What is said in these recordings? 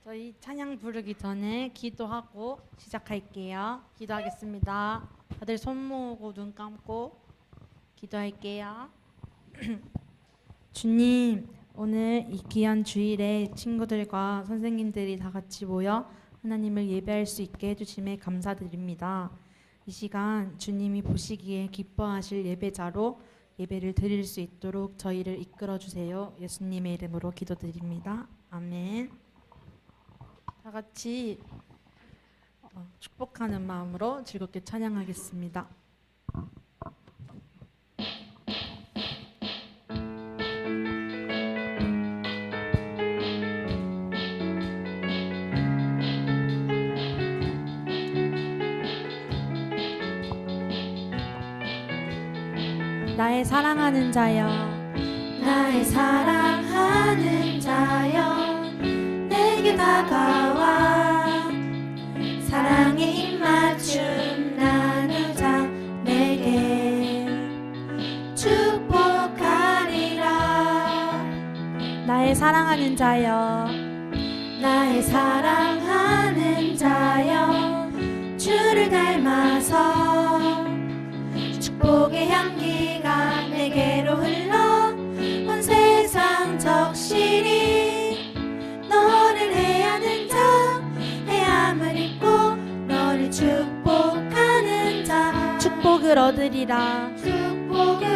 저희 찬양 부르기 전에 기도하고 시작할게요. 기도하겠습니다. 다들 손 모으고 눈 감고 기도할게요. 주님, 오늘 이 귀한 주일에 친구들과 선생님들이 다 같이 모여 하나님을 예배할 수 있게 해주심에 감사드립니다. 이 시간 주님이 보시기에 기뻐하실 예배자로 예배를 드릴 수 있도록 저희를 이끌어 주세요. 예수님의 이름으로 기도드립니다. 아멘. 다 같이 축복하는 마음으로 즐겁게 찬양하겠습니다. 나의 사랑하는 자여, 나의 사랑하는 자여, 내게 다가와 사랑의 입맞춤 나누자. 내게 축복하리라. 나의 사랑하는 자여, 나의 사랑하는 자여, 주를 닮아서 축복의 향기가 내게로 흘러 온 세상 적시리. 너를 해하는 자, 해함을 입고 너를 축복하는 자, 축복을 얻으리라. 축복을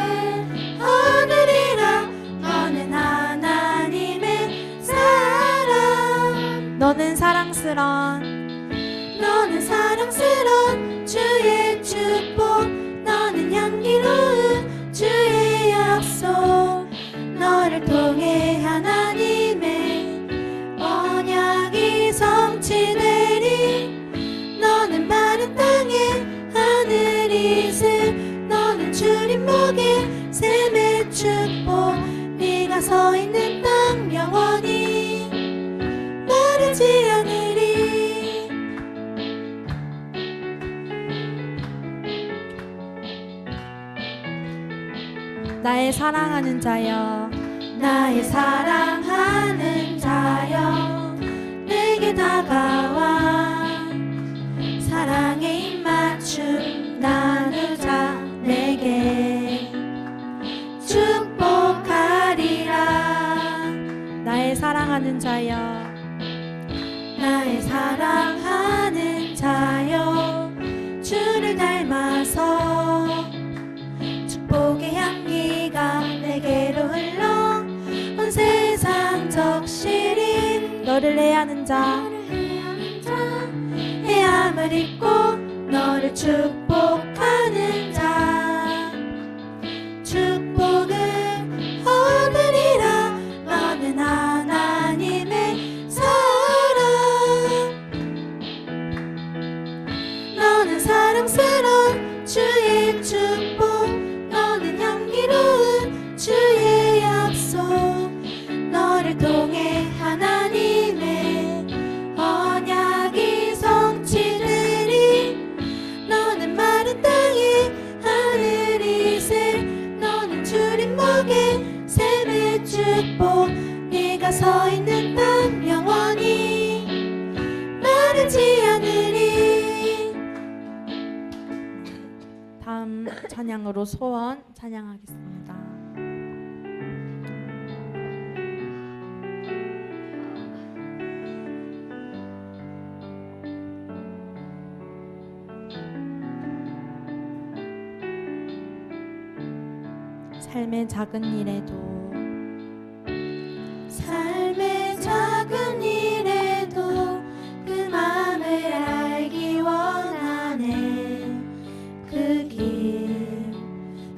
얻으리라. 너는 하나님의 사랑, 너는 사랑스런 주의 축복, 너는 향기로운 주의 약속. 너를 통해 하나님의 언약이 성취되리. 너는 마른 땅에 하늘 이슬, 너는 주님 목에 샘의 축복. 네가 서 있는 땅 영원히 마르지 않으리. 나의 사랑하는 자여, 나의 사랑하는 자여, 내게 다가와 사랑의 입맞춤 나누자. 내게 축복하리라. 나의 사랑하는 자여, 나의 사랑하는 자여, 주를 닮아서 축복의 향기가 내게로 흘러 온 세상 적시리. 너를 해하는 자, 해함을 입고 너를 축복하는 자, 축복을 얻으리라. 너는 하나님의 사랑, 너는 사랑스러운 주의 축복, 너는 향기로운 주의 약속. 너를 통해 하나님의 언약이 성취되리. 너는 마른 땅에 하늘 이슬, 너는 주님 목에 샘의 축복. 네가 서 있는 땅 영원히 마르지 않으리. 다음 찬양으로 소원 찬양하겠습니다. 삶의 작은 일에도, 삶의 작은 일에도 그 맘을 알기 원하네. 그 길,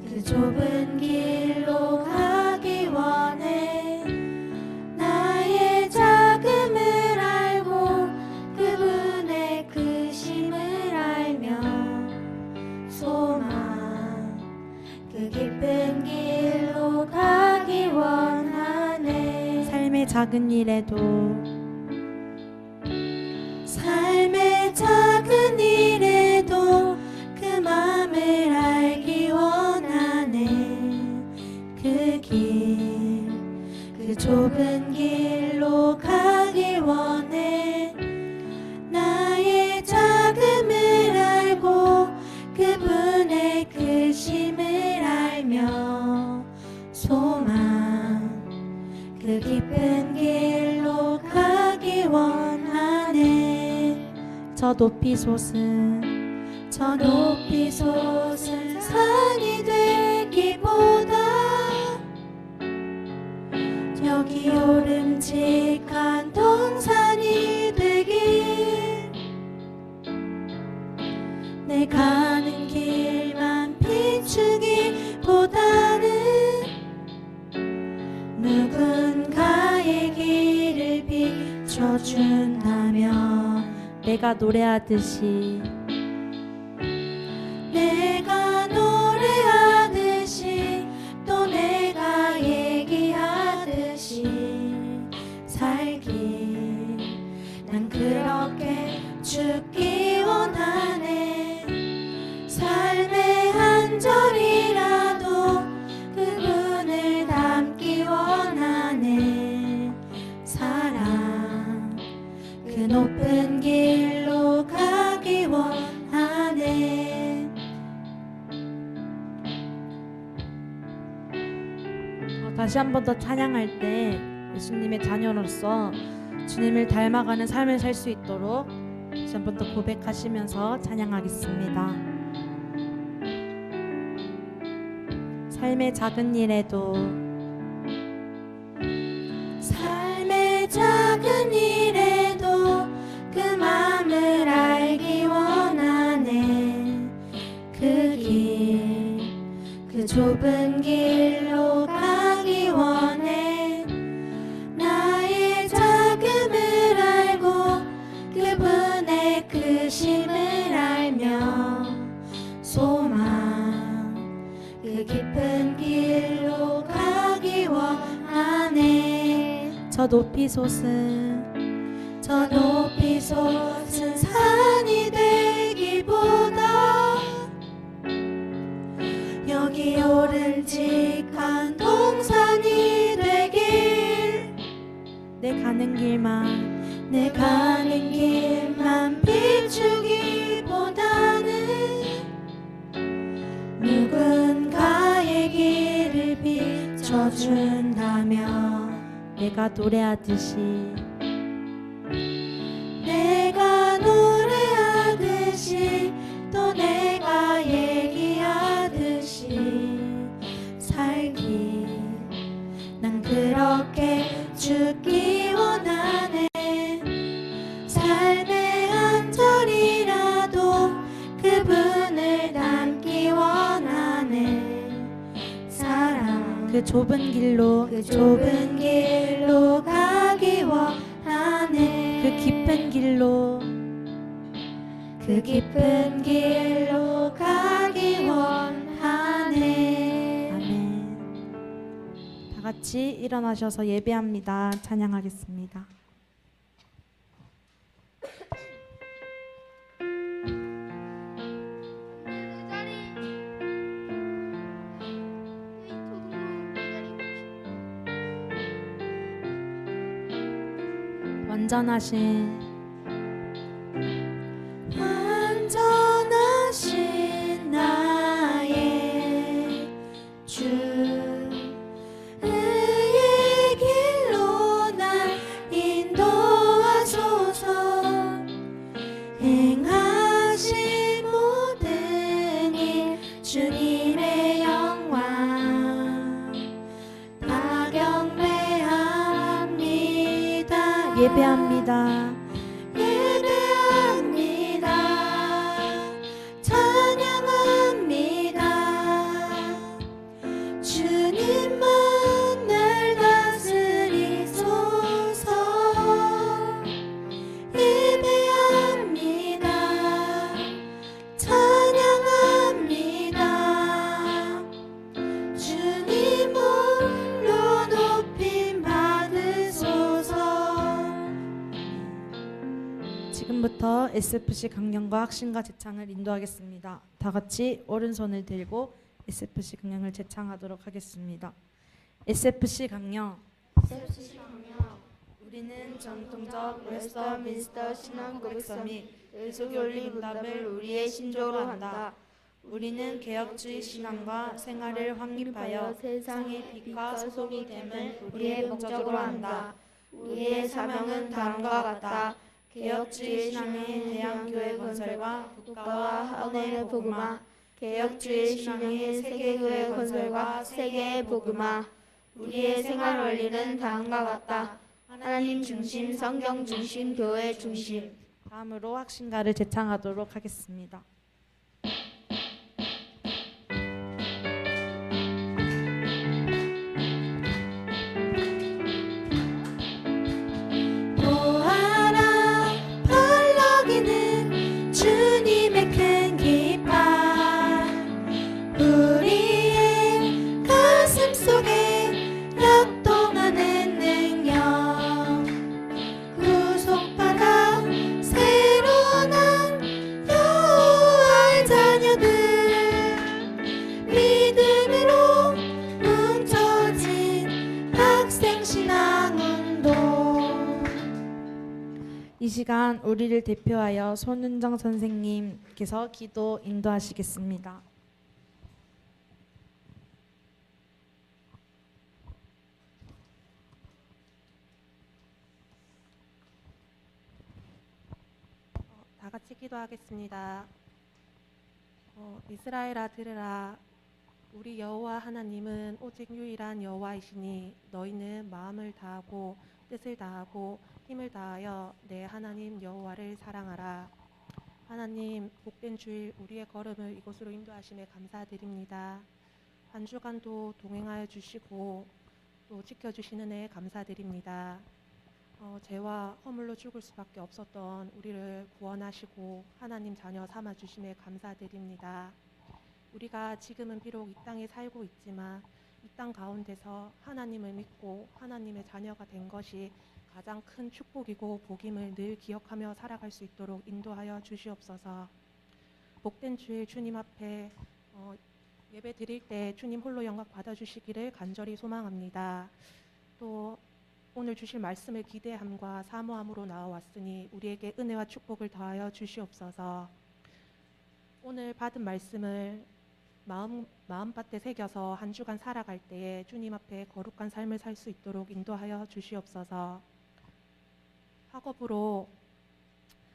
그 좁은 길로 가기 원해. 나의 작음을 알고 그분의 크심을 알며 소망, 그 깊은 길로 가기 원하네. 삶의 작은 일에도, 삶의 작은 일에도 그 맘을 알기 원하네. 그 길, 그 좁은 길 저 높이 솟은 저 높이 솟은 산이 되기보다 여기 오름직한 동산이 되길 내 가는 길만 비추기보다는 누군가의 길을 비춰준다면 내가 노래하듯이 내가 노래하듯이 또 내가 얘기하듯이 살기 난 그렇게 죽기 원하네 삶의 한 절이라도 그분을 담기 원하네 사랑 그 높은 길로 가기 원하네 다시 한 번 더 찬양할 때 예수님의 자녀로서 주님을 닮아가는 삶을 살 수 있도록 다시 한 번 더 고백하시면서 찬양하겠습니다. 삶의 작은 일에도 삶의 작은 일에도 그 맘을 알기 원하네 그 길, 그 좁은 길로 가기 원해 나의 작음을 알고 그분의 크심을 알며 소망 그 깊은 길로 가기 원하네 저 높이 솟은 저 높이 솟은 산이 되기보다 여기 오름직한 동산이 되길 내 가는 길만 내 가는 길만 비추기보다는 누군가의 길을 비춰준다면 내가 노래하듯이 내가 노래하듯이 또 내가 얘기하듯이 살기 난 그렇게 죽기 원하네 삶의 한 절이라도 그분을 닮기 원하네 사랑 그 좁은 길로 그 좁은 길로 가기 원하네 그 깊은 길로 그 깊은 길로 가기 원하네 아멘. 다 같이 일어나셔서 예배합니다. 찬양하겠습니다. 완전하신 완전하신 나의 주 의의 길로 날 인도하소서 행하신 모든 일 주님의 영광 다 경배합니다 예배합니다. 예배합니다. 찬양합니다. 주님만 날 다스리소서. 예배합니다. 찬양합니다. 주님 홀로 높임 받으소서. 지금부터 SFC 강령과 학신과 제창을 인도하겠습니다. 다 같이 오른손을 들고 SFC 강령을 제창하도록 하겠습니다. SFC 강령. 우리는 전통적 웨스터민스터 신앙 고백서 및 예수교리 문답을 우리의 신조로 한다. 우리는 개혁주의 신앙과 생활을 확립하여 세상의 빛과 소금이 됨을 우리의 목적으로 한다. 우리의 사명은 다음과 같다. 개혁주의 신앙의 대한교회 건설과 국가와 학원의 복음화, 개혁주의 신앙의 세계교회 건설과 세계의 복음화. 우리의 생활 원리는 다음과 같다. 하나님 중심, 성경 중심, 교회 중심. 다음으로 확신가를 제창하도록 하겠습니다. 보아라, 펄럭이는 주님의 큰 깃발, 우리의 가슴 속에 역동하는 능력, 구속받아 새로 난 여호와의 자녀들, 믿음으로 뭉쳐진 학생신앙운동. 이 시간 우리를 대표하여 손은정 선생님께서 기도 인도하시겠습니다. 다 같이 기도하겠습니다. 이스라엘아 들으라. 우리 여호와 하나님은 오직 유일한 여호와이시니 너희는 마음을 다하고 뜻을 다하고 힘을 다하여 내 하나님 여호와를 사랑하라. 하나님, 복된 주일 우리의 걸음을 이곳으로 인도하심에 감사드립니다. 한 주간도 동행하여 주시고 또 지켜주시는 은혜에 감사드립니다. 죄와 허물로 죽을 수밖에 없었던 우리를 구원하시고 하나님 자녀 삼아 주심에 감사드립니다. 우리가 지금은 비록 이 땅에 살고 있지만 이 땅 가운데서 하나님을 믿고 하나님의 자녀가 된 것이 가장 큰 축복이고 복임을 늘 기억하며 살아갈 수 있도록 인도하여 주시옵소서. 복된 주일 주님 앞에 예배 드릴 때 주님 홀로 영광 받아주시기를 간절히 소망합니다. 또 오늘 주실 말씀을 기대함과 사모함으로 나와왔으니 우리에게 은혜와 축복을 더하여 주시옵소서. 오늘 받은 말씀을 마음밭에 새겨서 한 주간 살아갈 때에 주님 앞에 거룩한 삶을 살 수 있도록 인도하여 주시옵소서. 학업으로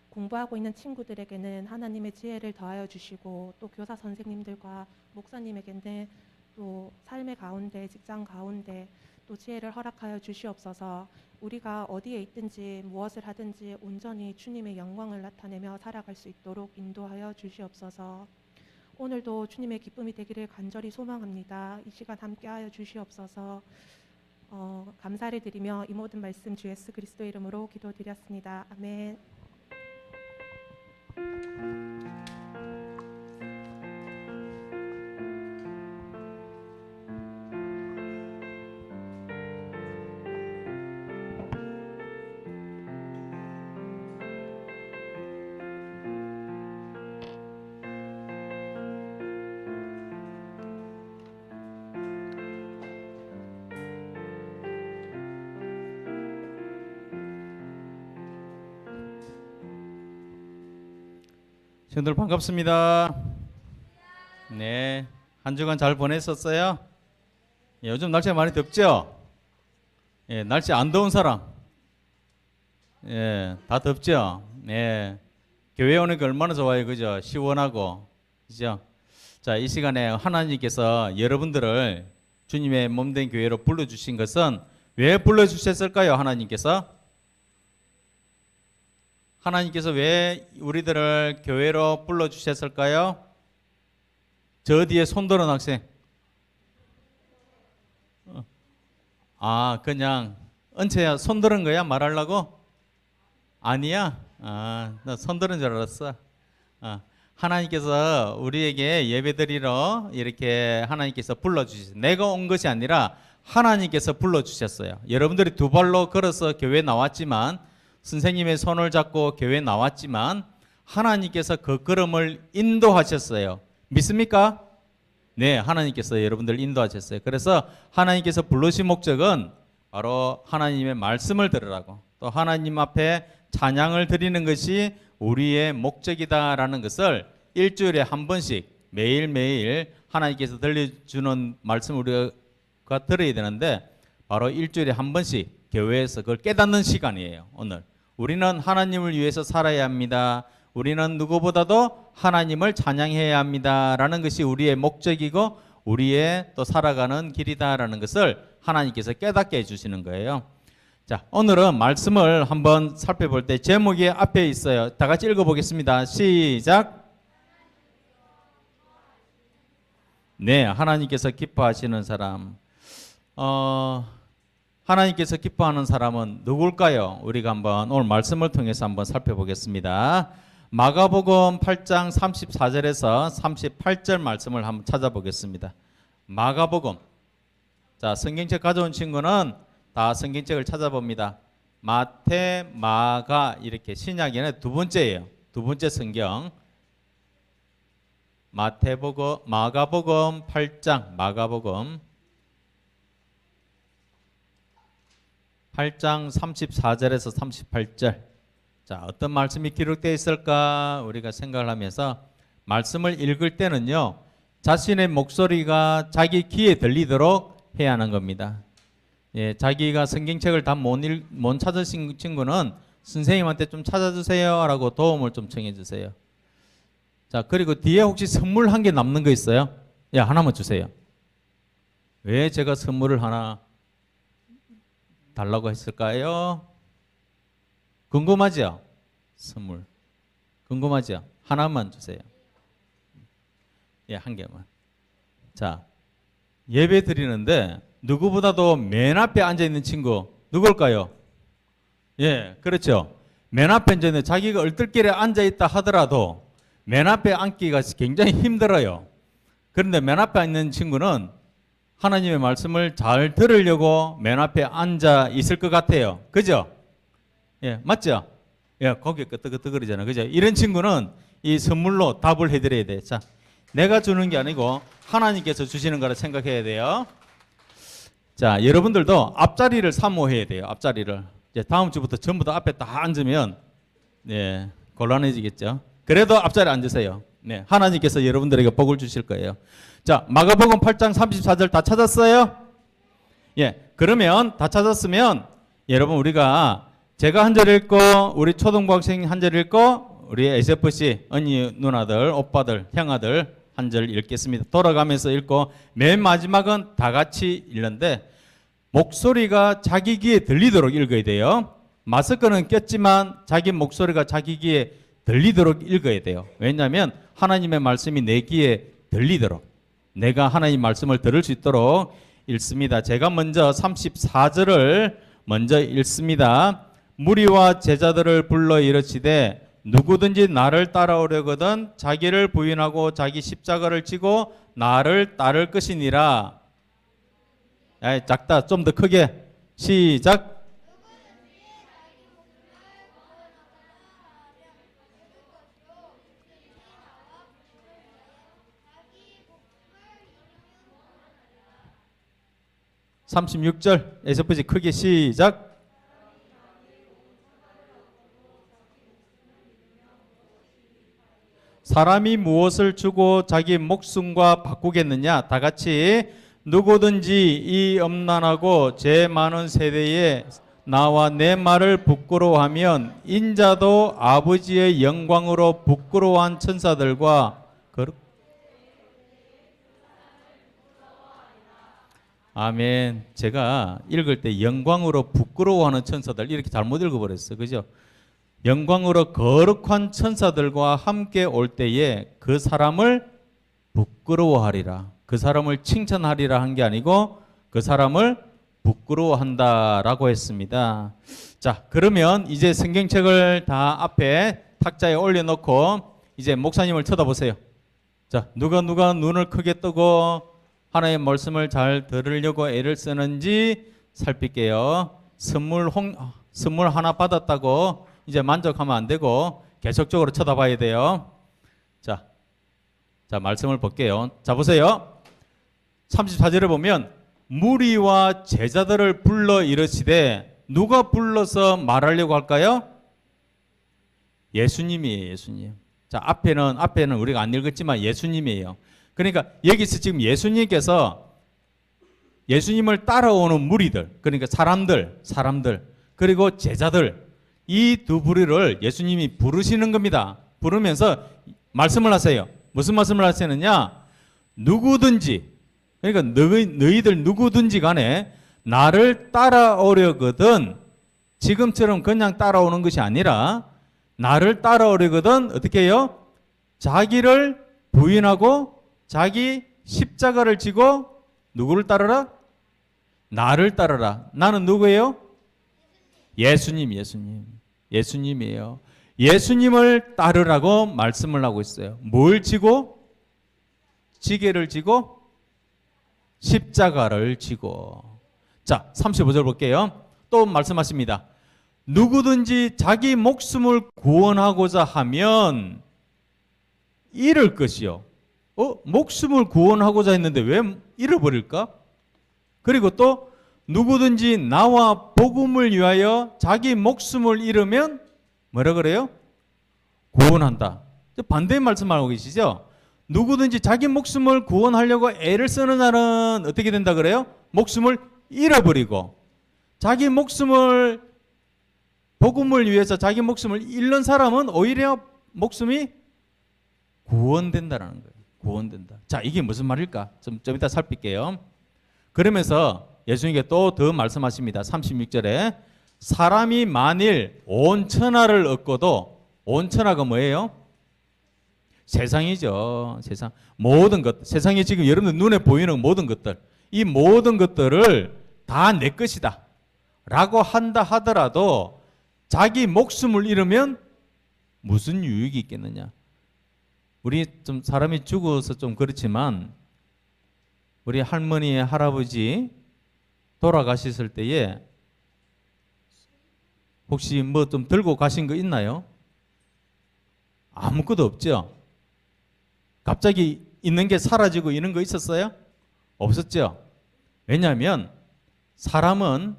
공부하고 있는 친구들에게는 하나님의 지혜를 더하여 주시고 또 교사 선생님들과 목사님에게는 또 삶의 가운데 직장 가운데 또 지혜를 허락하여 주시옵소서. 우리가 어디에 있든지 무엇을 하든지 온전히 주님의 영광을 나타내며 살아갈 수 있도록 인도하여 주시옵소서. 오늘도 주님의 기쁨이 되기를 간절히 소망합니다. 이 시간 함께하여 주시옵소서. 감사를 드리며 이 모든 말씀 주 예수 그리스도 이름으로 기도드렸습니다. 아멘. 친구들 반갑습니다. 네, 한 주간 잘 보냈었어요? 예, 요즘 날씨가 많이 덥죠? 예, 날씨 안 더운 사람? 예, 다 덥죠? 예, 교회 오는 게 얼마나 좋아요, 그죠? 시원하고, 그죠? 자, 이 시간에 하나님께서 여러분들을 주님의 몸된 교회로 불러주신 것은 왜 불러주셨을까요? 하나님께서 왜 우리들을 교회로 불러주셨을까요? 저 뒤에 손들은 학생. 그냥 은채야 손들은 거야? 말하려고? 아니야? 나 손들은 줄 알았어. 하나님께서 우리에게 예배드리러 이렇게 하나님께서 불러주셨어요. 내가 온 것이 아니라 하나님께서 불러주셨어요. 여러분들이 두 발로 걸어서 교회에 나왔지만, 선생님의 손을 잡고 교회에 나왔지만 하나님께서 그 걸음을 인도하셨어요. 믿습니까? 네, 하나님께서 여러분들 인도하셨어요. 그래서 하나님께서 부르신 목적은 바로 하나님의 말씀을 들으라고, 또 하나님 앞에 찬양을 드리는 것이 우리의 목적이다라는 것을 일주일에 한 번씩 매일매일 하나님께서 들려주는 말씀을 우리가 들어야 되는데, 바로 일주일에 한 번씩 교회에서 그걸 깨닫는 시간이에요. 우리는 하나님을 위해서 살아야 합니다. 우리는 누구보다도 하나님을 찬양해야 합니다라는 것이 우리의 목적이고 우리의 또 살아가는 길이다라는 것을 하나님께서 깨닫게 해주시는 거예요. 자, 오늘은 말씀을 한번 살펴볼 때 제목이 앞에 있어요. 다 같이 읽어보겠습니다. 시작. 네, 하나님께서 기뻐하시는 사람. 하나님께서 기뻐하는 사람은 누굴까요? 우리가 한번 오늘 말씀을 통해서 한번 살펴보겠습니다. 마가복음 8장 34절에서 38절 말씀을 한번 찾아보겠습니다. 마가복음. 자, 성경책 가져온 친구는 다 성경책을 찾아봅니다. 마태, 마가 이렇게 신약에는 두 번째예요. 두 번째 성경. 마태복음, 마가복음 8장, 마가복음 8장 34절에서 38절. 자, 어떤 말씀이 기록되어 있을까 우리가 생각을 하면서 말씀을 읽을 때는요, 자신의 목소리가 자기 귀에 들리도록 해야 하는 겁니다. 예, 자기가 성경책을 다 못 찾으신 친구는 선생님한테 좀 찾아주세요 라고 도움을 좀 청해주세요. 자, 그리고 뒤에 혹시 선물 한 개 남는 거 있어요? 야, 하나만 주세요. 왜 제가 선물을 하나 달라고 했을까요? 궁금하죠? 선물 궁금하죠? 하나만 주세요. 예, 한 개만. 자, 예배 드리는데 누구보다도 맨 앞에 앉아 있는 친구 누굴까요? 예, 그렇죠. 맨 앞에 앉아 있는, 자기가 얼떨결에 앉아 있다 하더라도 맨 앞에 앉기가 굉장히 힘들어요. 그런데 맨 앞에 앉는 친구는 하나님의 말씀을 잘 들으려고 맨 앞에 앉아 있을 것 같아요. 그죠? 예, 맞죠? 예, 고개 끄덕끄덕거리잖아. 그죠? 이런 친구는 이 선물로 답을 해드려야 돼. 자, 내가 주는 게 아니고 하나님께서 주시는 거라 생각해야 돼요. 자, 여러분들도 앞자리를 사모해야 돼요. 앞자리를. 이제 다음 주부터 전부 다 앞에 다 앉으면 예, 곤란해지겠죠. 그래도 앞자리에 앉으세요. 네, 하나님께서 여러분들에게 복을 주실 거예요. 자, 마가복음 8장 34절 다 찾았어요? 예, 그러면 다 찾았으면 여러분 우리가 제가 한 절 읽고 우리 초등부 학생 한 절 읽고 우리 SFC 언니 누나들 오빠들 형아들 한 절 읽겠습니다. 돌아가면서 읽고 맨 마지막은 다 같이 읽는데 목소리가 자기 귀에 들리도록 읽어야 돼요. 마스크는 꼈지만 자기 목소리가 자기 귀에 들리도록 읽어야 돼요. 왜냐하면 하나님의 말씀이 내 귀에 들리도록, 내가 하나님 말씀을 들을 수 있도록 읽습니다. 제가 먼저 34절을 먼저 읽습니다. 무리와 제자들을 불러 이르시되 누구든지 나를 따라오려거든 자기를 부인하고 자기 십자가를 지고 나를 따를 것이니라. 야, 작다. 좀 더 크게. 시작. (36절) SFC 크게 시작. 사람이 무엇을 주고 자기 목숨과 바꾸겠느냐? 다 같이 누구든지 이 엄난하고 죄 많은 세대에 나와 내 말을 부끄러워하면 인자도 아버지의 영광으로 부끄러워한 천사들과 아멘. 제가 읽을 때 영광으로 부끄러워하는 천사들 이렇게 잘못 읽어버렸어요. 그죠? 영광으로 거룩한 천사들과 함께 올 때에 그 사람을 부끄러워하리라. 그 사람을 칭찬하리라 한 게 아니고 그 사람을 부끄러워한다라고 했습니다. 자, 그러면 이제 성경책을 다 앞에 탁자에 올려놓고 이제 목사님을 쳐다보세요. 자, 누가 눈을 크게 뜨고 하나님의 말씀을 잘 들으려고 애를 쓰는지 살필게요. 선물 하나 받았다고 이제 만족하면 안 되고 계속적으로 쳐다봐야 돼요. 자, 말씀을 볼게요. 자, 보세요. 34절에 보면 무리와 제자들을 불러 이르시되 누가 불러서 말하려고 할까요? 예수님이에요. 예수님. 자, 앞에는 우리가 안 읽었지만 예수님이에요. 그러니까 여기서 지금 예수님께서 예수님을 따라오는 무리들, 그러니까 사람들 그리고 제자들, 이 두 부류를 예수님이 부르시는 겁니다. 부르면서 말씀을 하세요. 무슨 말씀을 하시느냐? 누구든지, 그러니까 너희들 누구든지 간에 나를 따라오려거든, 지금처럼 그냥 따라오는 것이 아니라 나를 따라오려거든 어떻게 해요? 자기를 부인하고 자기 십자가를 지고 누구를 따르라? 나를 따르라. 나는 누구예요? 예수님이에요. 예수님을 따르라고 말씀을 하고 있어요. 뭘 지고? 지게를 지고 십자가를 지고. 자, 35절 볼게요. 또 말씀하십니다. 누구든지 자기 목숨을 구원하고자 하면 잃을 것이요. 목숨을 구원하고자 했는데 왜 잃어버릴까? 그리고 또 누구든지 나와 복음을 위하여 자기 목숨을 잃으면 뭐라 그래요? 구원한다. 반대의 말씀하고 계시죠? 누구든지 자기 목숨을 구원하려고 애를 쓰는 자는 어떻게 된다 그래요? 목숨을 잃어버리고, 자기 목숨을 복음을 위해서 자기 목숨을 잃는 사람은 오히려 목숨이 구원된다라는 거예요. 구원된다. 자, 이게 무슨 말일까? 좀 이따 살필게요. 그러면서 예수님께 또 더 말씀하십니다. 36절에 사람이 만일 온 천하를 얻고도, 온 천하가 뭐예요? 세상이죠. 세상. 모든 것. 세상에 지금 여러분들 눈에 보이는 모든 것들. 이 모든 것들을 다 내 것이다 라고 한다 하더라도 자기 목숨을 잃으면 무슨 유익이 있겠느냐. 우리 좀 사람이 죽어서 좀 그렇지만 우리 할머니, 할아버지 돌아가셨을 때에 혹시 뭐 좀 들고 가신 거 있나요? 아무것도 없죠. 갑자기 있는 게 사라지고 이런 거 있었어요? 없었죠. 왜냐하면 사람은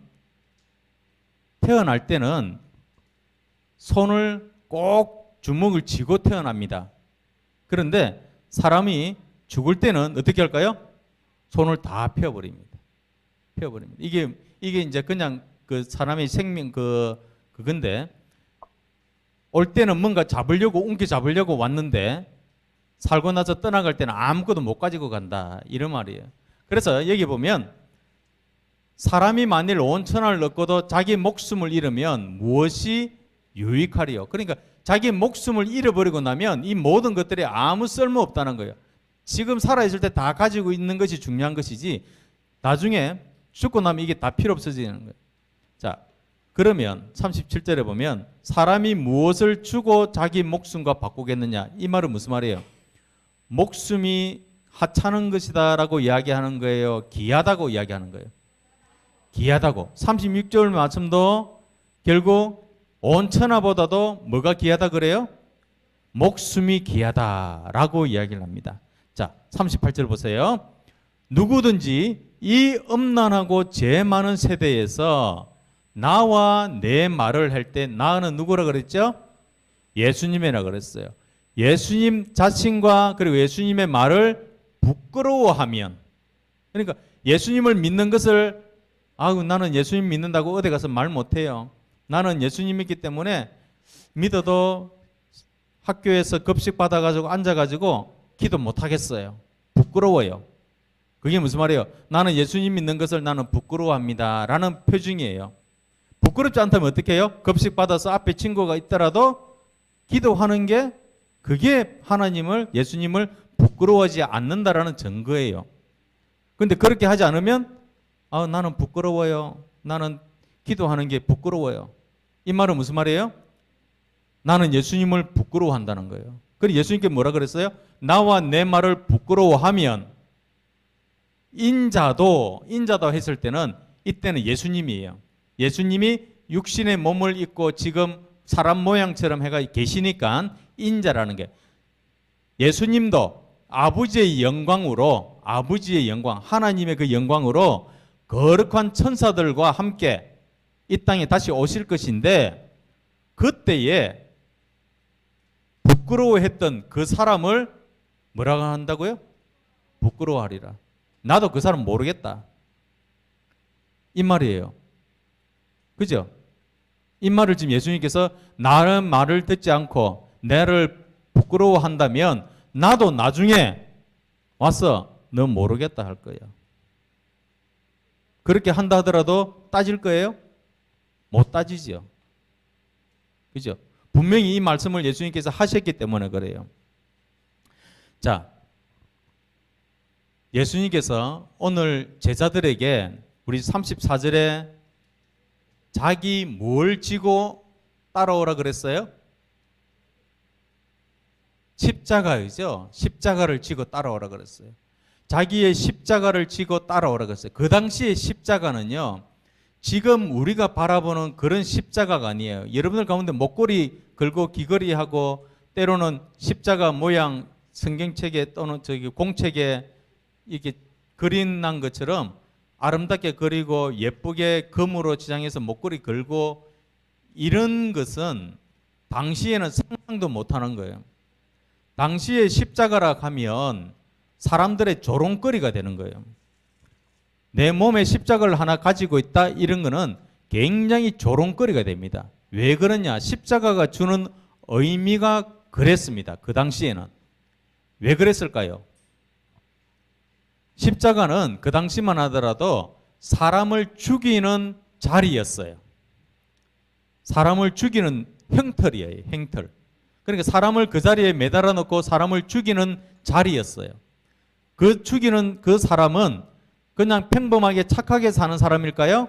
태어날 때는 손을 꼭 주먹을 쥐고 태어납니다. 그런데 사람이 죽을 때는 어떻게 할까요? 손을 다 펴버립니다. 펴버립니다. 이게 이제 그냥 그 사람의 생명 그건데, 올 때는 뭔가 잡으려고 웅기 잡으려고 왔는데 살고 나서 떠나갈 때는 아무것도 못 가지고 간다, 이런 말이에요. 그래서 여기 보면 사람이 만일 온 천하를 얻고도 자기 목숨을 잃으면 무엇이 유익하리요? 그러니까 자기 목숨을 잃어버리고 나면 이 모든 것들이 아무 쓸모 없다는 거예요. 지금 살아있을 때 다 가지고 있는 것이 중요한 것이지 나중에 죽고 나면 이게 다 필요 없어지는 거예요. 자, 그러면 37절에 보면 사람이 무엇을 주고 자기 목숨과 바꾸겠느냐, 이 말은 무슨 말이에요? 목숨이 하찮은 것이다라고 이야기하는 거예요? 귀하다고 이야기하는 거예요? 귀하다고. 36절 말씀도 결국 온 천하보다도 뭐가 귀하다 그래요? 목숨이 귀하다라고 이야기를 합니다. 자, 38절 보세요. 누구든지 이 음란하고 죄 많은 세대에서 나와 내 말을 할 때, 나는 누구라 그랬죠? 예수님이라 그랬어요. 예수님 자신과 그리고 예수님의 말을 부끄러워하면, 그러니까 예수님을 믿는 것을 나는 예수님 믿는다고 어디 가서 말 못해요. 나는 예수님 믿기 때문에 믿어도 학교에서 급식 받아가지고 앉아가지고 기도 못하겠어요. 부끄러워요. 그게 무슨 말이에요? 나는 예수님 믿는 것을 나는 부끄러워합니다 라는 표징이에요. 부끄럽지 않다면 어떻게 해요? 급식 받아서 앞에 친구가 있더라도 기도하는 게, 그게 하나님을, 예수님을 부끄러워하지 않는다라는 증거예요. 그런데 그렇게 하지 않으면 나는 부끄러워요. 나는 기도하는 게 부끄러워요. 이 말은 무슨 말이에요? 나는 예수님을 부끄러워한다는 거예요. 그리고 예수님께 뭐라 그랬어요? 나와 내 말을 부끄러워하면, 인자도 했을 때는 이때는 예수님이에요. 예수님이 육신의 몸을 입고 지금 사람 모양처럼 해가 계시니까 인자라는 게, 예수님도 아버지의 영광으로, 아버지의 영광, 하나님의 그 영광으로 거룩한 천사들과 함께 이 땅에 다시 오실 것인데, 그때에 부끄러워했던 그 사람을 뭐라고 한다고요? 부끄러워하리라. 나도 그 사람 모르겠다, 이 말이에요. 그죠? 이 말을 지금 예수님께서 나는 말을 듣지 않고 나를 부끄러워한다면 나도 나중에 와서 너 모르겠다 할 거야. 그렇게 한다 하더라도 따질 거예요? 못 따지죠. 그죠? 분명히 이 말씀을 예수님께서 하셨기 때문에 그래요. 자, 예수님께서 오늘 제자들에게 우리 34절에 자기 뭘 지고 따라오라 그랬어요? 십자가이죠. 십자가를 지고 따라오라 그랬어요. 자기의 십자가를 지고 따라오라 그랬어요. 그 당시의 십자가는요, 지금 우리가 바라보는 그런 십자가가 아니에요. 여러분들 가운데 목걸이 걸고 귀걸이하고 때로는 십자가 모양 성경책에 또는 저기 공책에 이렇게 그린 난 것처럼 아름답게 그리고 예쁘게 금으로 지장해서 목걸이 걸고 이런 것은 당시에는 상상도 못하는 거예요. 당시에 십자가라 하면 사람들의 조롱거리가 되는 거예요. 내 몸에 십자가를 하나 가지고 있다 이런 거는 굉장히 조롱거리가 됩니다. 왜 그러냐? 십자가가 주는 의미가 그랬습니다. 그 당시에는. 왜 그랬을까요? 십자가는 그 당시만 하더라도 사람을 죽이는 자리였어요. 사람을 죽이는 형틀이에요. 형틀. 그러니까 사람을 그 자리에 매달아 놓고 사람을 죽이는 자리였어요. 그 죽이는 그 사람은 그냥 평범하게 착하게 사는 사람일까요?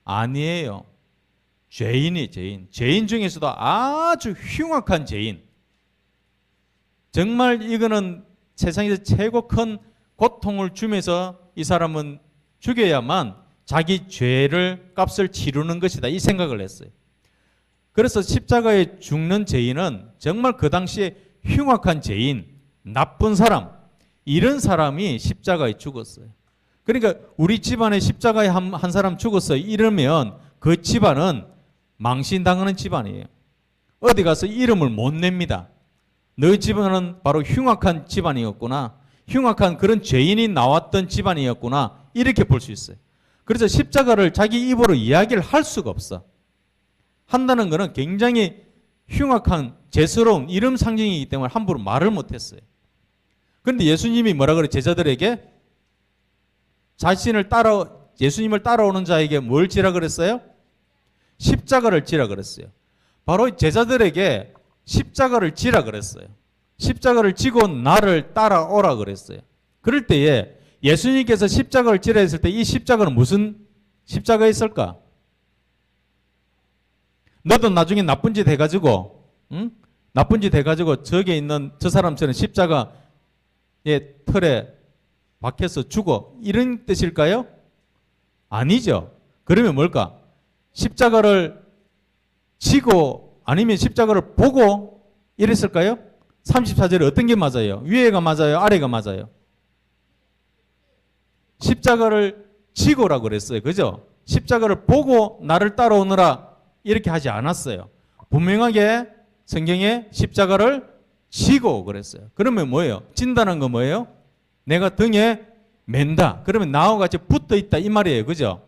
아니에요. 죄인이 죄인. 죄인 중에서도 아주 흉악한 죄인. 정말 이거는 세상에서 최고 큰 고통을 주면서 이 사람은 죽여야만 자기 죄를 값을 치르는 것이다. 이 생각을 했어요. 그래서 십자가에 죽는 죄인은 정말 그 당시에 흉악한 죄인, 나쁜 사람, 이런 사람이 십자가에 죽었어요. 그러니까 우리 집안에 십자가에 한 사람 죽었어요. 이러면 그 집안은 망신당하는 집안이에요. 어디 가서 이름을 못 냅니다. 너희 집안은 바로 흉악한 집안이었구나. 흉악한 그런 죄인이 나왔던 집안이었구나. 이렇게 볼 수 있어요. 그래서 십자가를 자기 입으로 이야기를 할 수가 없어. 한다는 것은 굉장히 흉악한 죄스러운 이름 상징이기 때문에 함부로 말을 못했어요. 그런데 예수님이 뭐라 그래? 제자들에게 예수님을 따라오는 자에게 뭘 지라 그랬어요? 십자가를 지라 그랬어요. 바로 제자들에게 십자가를 지라 그랬어요. 십자가를 지고 나를 따라오라 그랬어요. 그럴 때에 예수님께서 십자가를 지라 했을 때 이 십자가는 무슨 십자가였을까? 너도 나중에 나쁜 짓 해가지고, 나쁜 짓 해가지고 저기 있는 저 사람처럼 십자가의 틀에 박혀서 죽어. 이런 뜻일까요? 아니죠. 그러면 뭘까? 십자가를 지고 아니면 십자가를 보고 이랬을까요? 34절에 어떤 게 맞아요? 위에가 맞아요? 아래가 맞아요? 십자가를 지고라고 그랬어요. 그죠? 십자가를 보고 나를 따라오느라 이렇게 하지 않았어요. 분명하게 성경에 십자가를 지고 그랬어요. 그러면 뭐예요? 진다는 거 뭐예요? 내가 등에 맨다. 그러면 나와 같이 붙어 있다 이 말이에요. 그죠?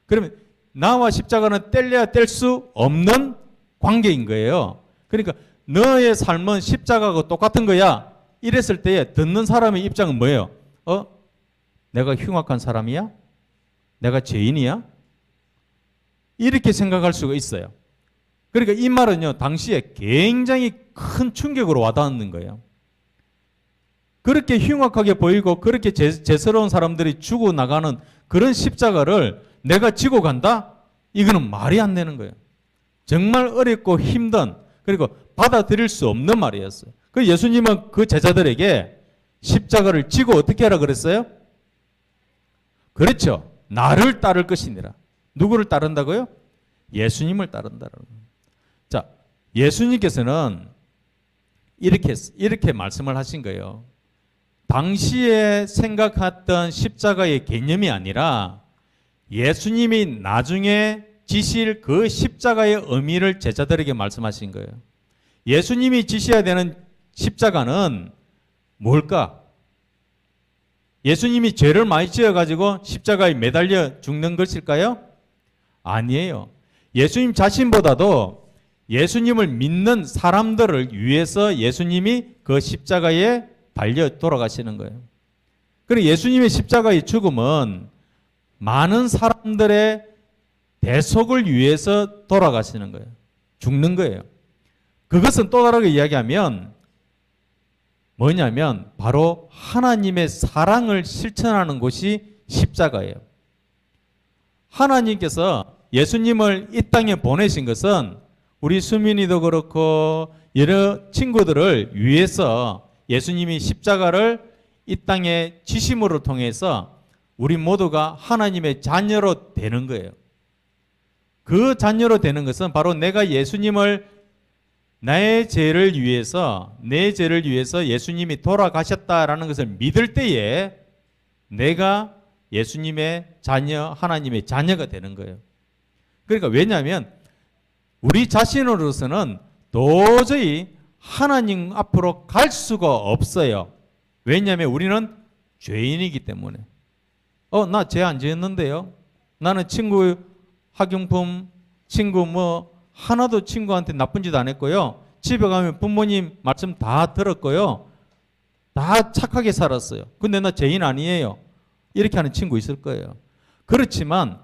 그러면 나와 십자가는 뗄래야 뗄 수 없는 관계인 거예요. 그러니까 너의 삶은 십자가하고 똑같은 거야. 이랬을 때에 듣는 사람의 입장은 뭐예요? 내가 흉악한 사람이야? 내가 죄인이야? 이렇게 생각할 수가 있어요. 그러니까 이 말은요, 당시에 굉장히 큰 충격으로 와닿는 거예요. 그렇게 흉악하게 보이고 그렇게 죄스러운 사람들이 죽어나가는 그런 십자가를 내가 지고 간다? 이거는 말이 안 되는 거예요. 정말 어렵고 힘든, 그리고 받아들일 수 없는 말이었어요. 그 예수님은 그 제자들에게 십자가를 지고 어떻게 하라 그랬어요? 그렇죠. 나를 따를 것이니라. 누구를 따른다고요? 예수님을 따른다는 거예요. 자, 예수님께서는 이렇게 말씀을 하신 거예요. 당시에 생각했던 십자가의 개념이 아니라 예수님이 나중에 지실 그 십자가의 의미를 제자들에게 말씀하신 거예요. 예수님이 지셔야 되는 십자가는 뭘까? 예수님이 죄를 많이 지어가지고 십자가에 매달려 죽는 것일까요? 아니에요. 예수님 자신보다도 예수님을 믿는 사람들을 위해서 예수님이 그 십자가에 달려 돌아가시는 거예요. 그리고 예수님의 십자가의 죽음은 많은 사람들의 대속을 위해서 돌아가시는 거예요. 죽는 거예요. 그것은 또 다르게 이야기하면 뭐냐면 바로 하나님의 사랑을 실천하는 곳이 십자가예요. 하나님께서 예수님을 이 땅에 보내신 것은 우리 수민이도 그렇고 여러 친구들을 위해서 예수님이 십자가를 이 땅에 지심으로 통해서 우리 모두가 하나님의 자녀로 되는 거예요. 그 자녀로 되는 것은 바로 내가 예수님을 나의 죄를 위해서 내 죄를 위해서 예수님이 돌아가셨다라는 것을 믿을 때에 내가 예수님의 자녀, 하나님의 자녀가 되는 거예요. 그러니까 왜냐하면 우리 자신으로서는 도저히 하나님 앞으로 갈 수가 없어요. 왜냐하면 우리는 죄인이기 때문에. 나 죄 안 지었는데요. 나는 친구 학용품, 친구 하나도 친구한테 나쁜 짓 안 했고요. 집에 가면 부모님 말씀 다 들었고요. 다 착하게 살았어요. 근데 나 죄인 아니에요. 이렇게 하는 친구 있을 거예요. 그렇지만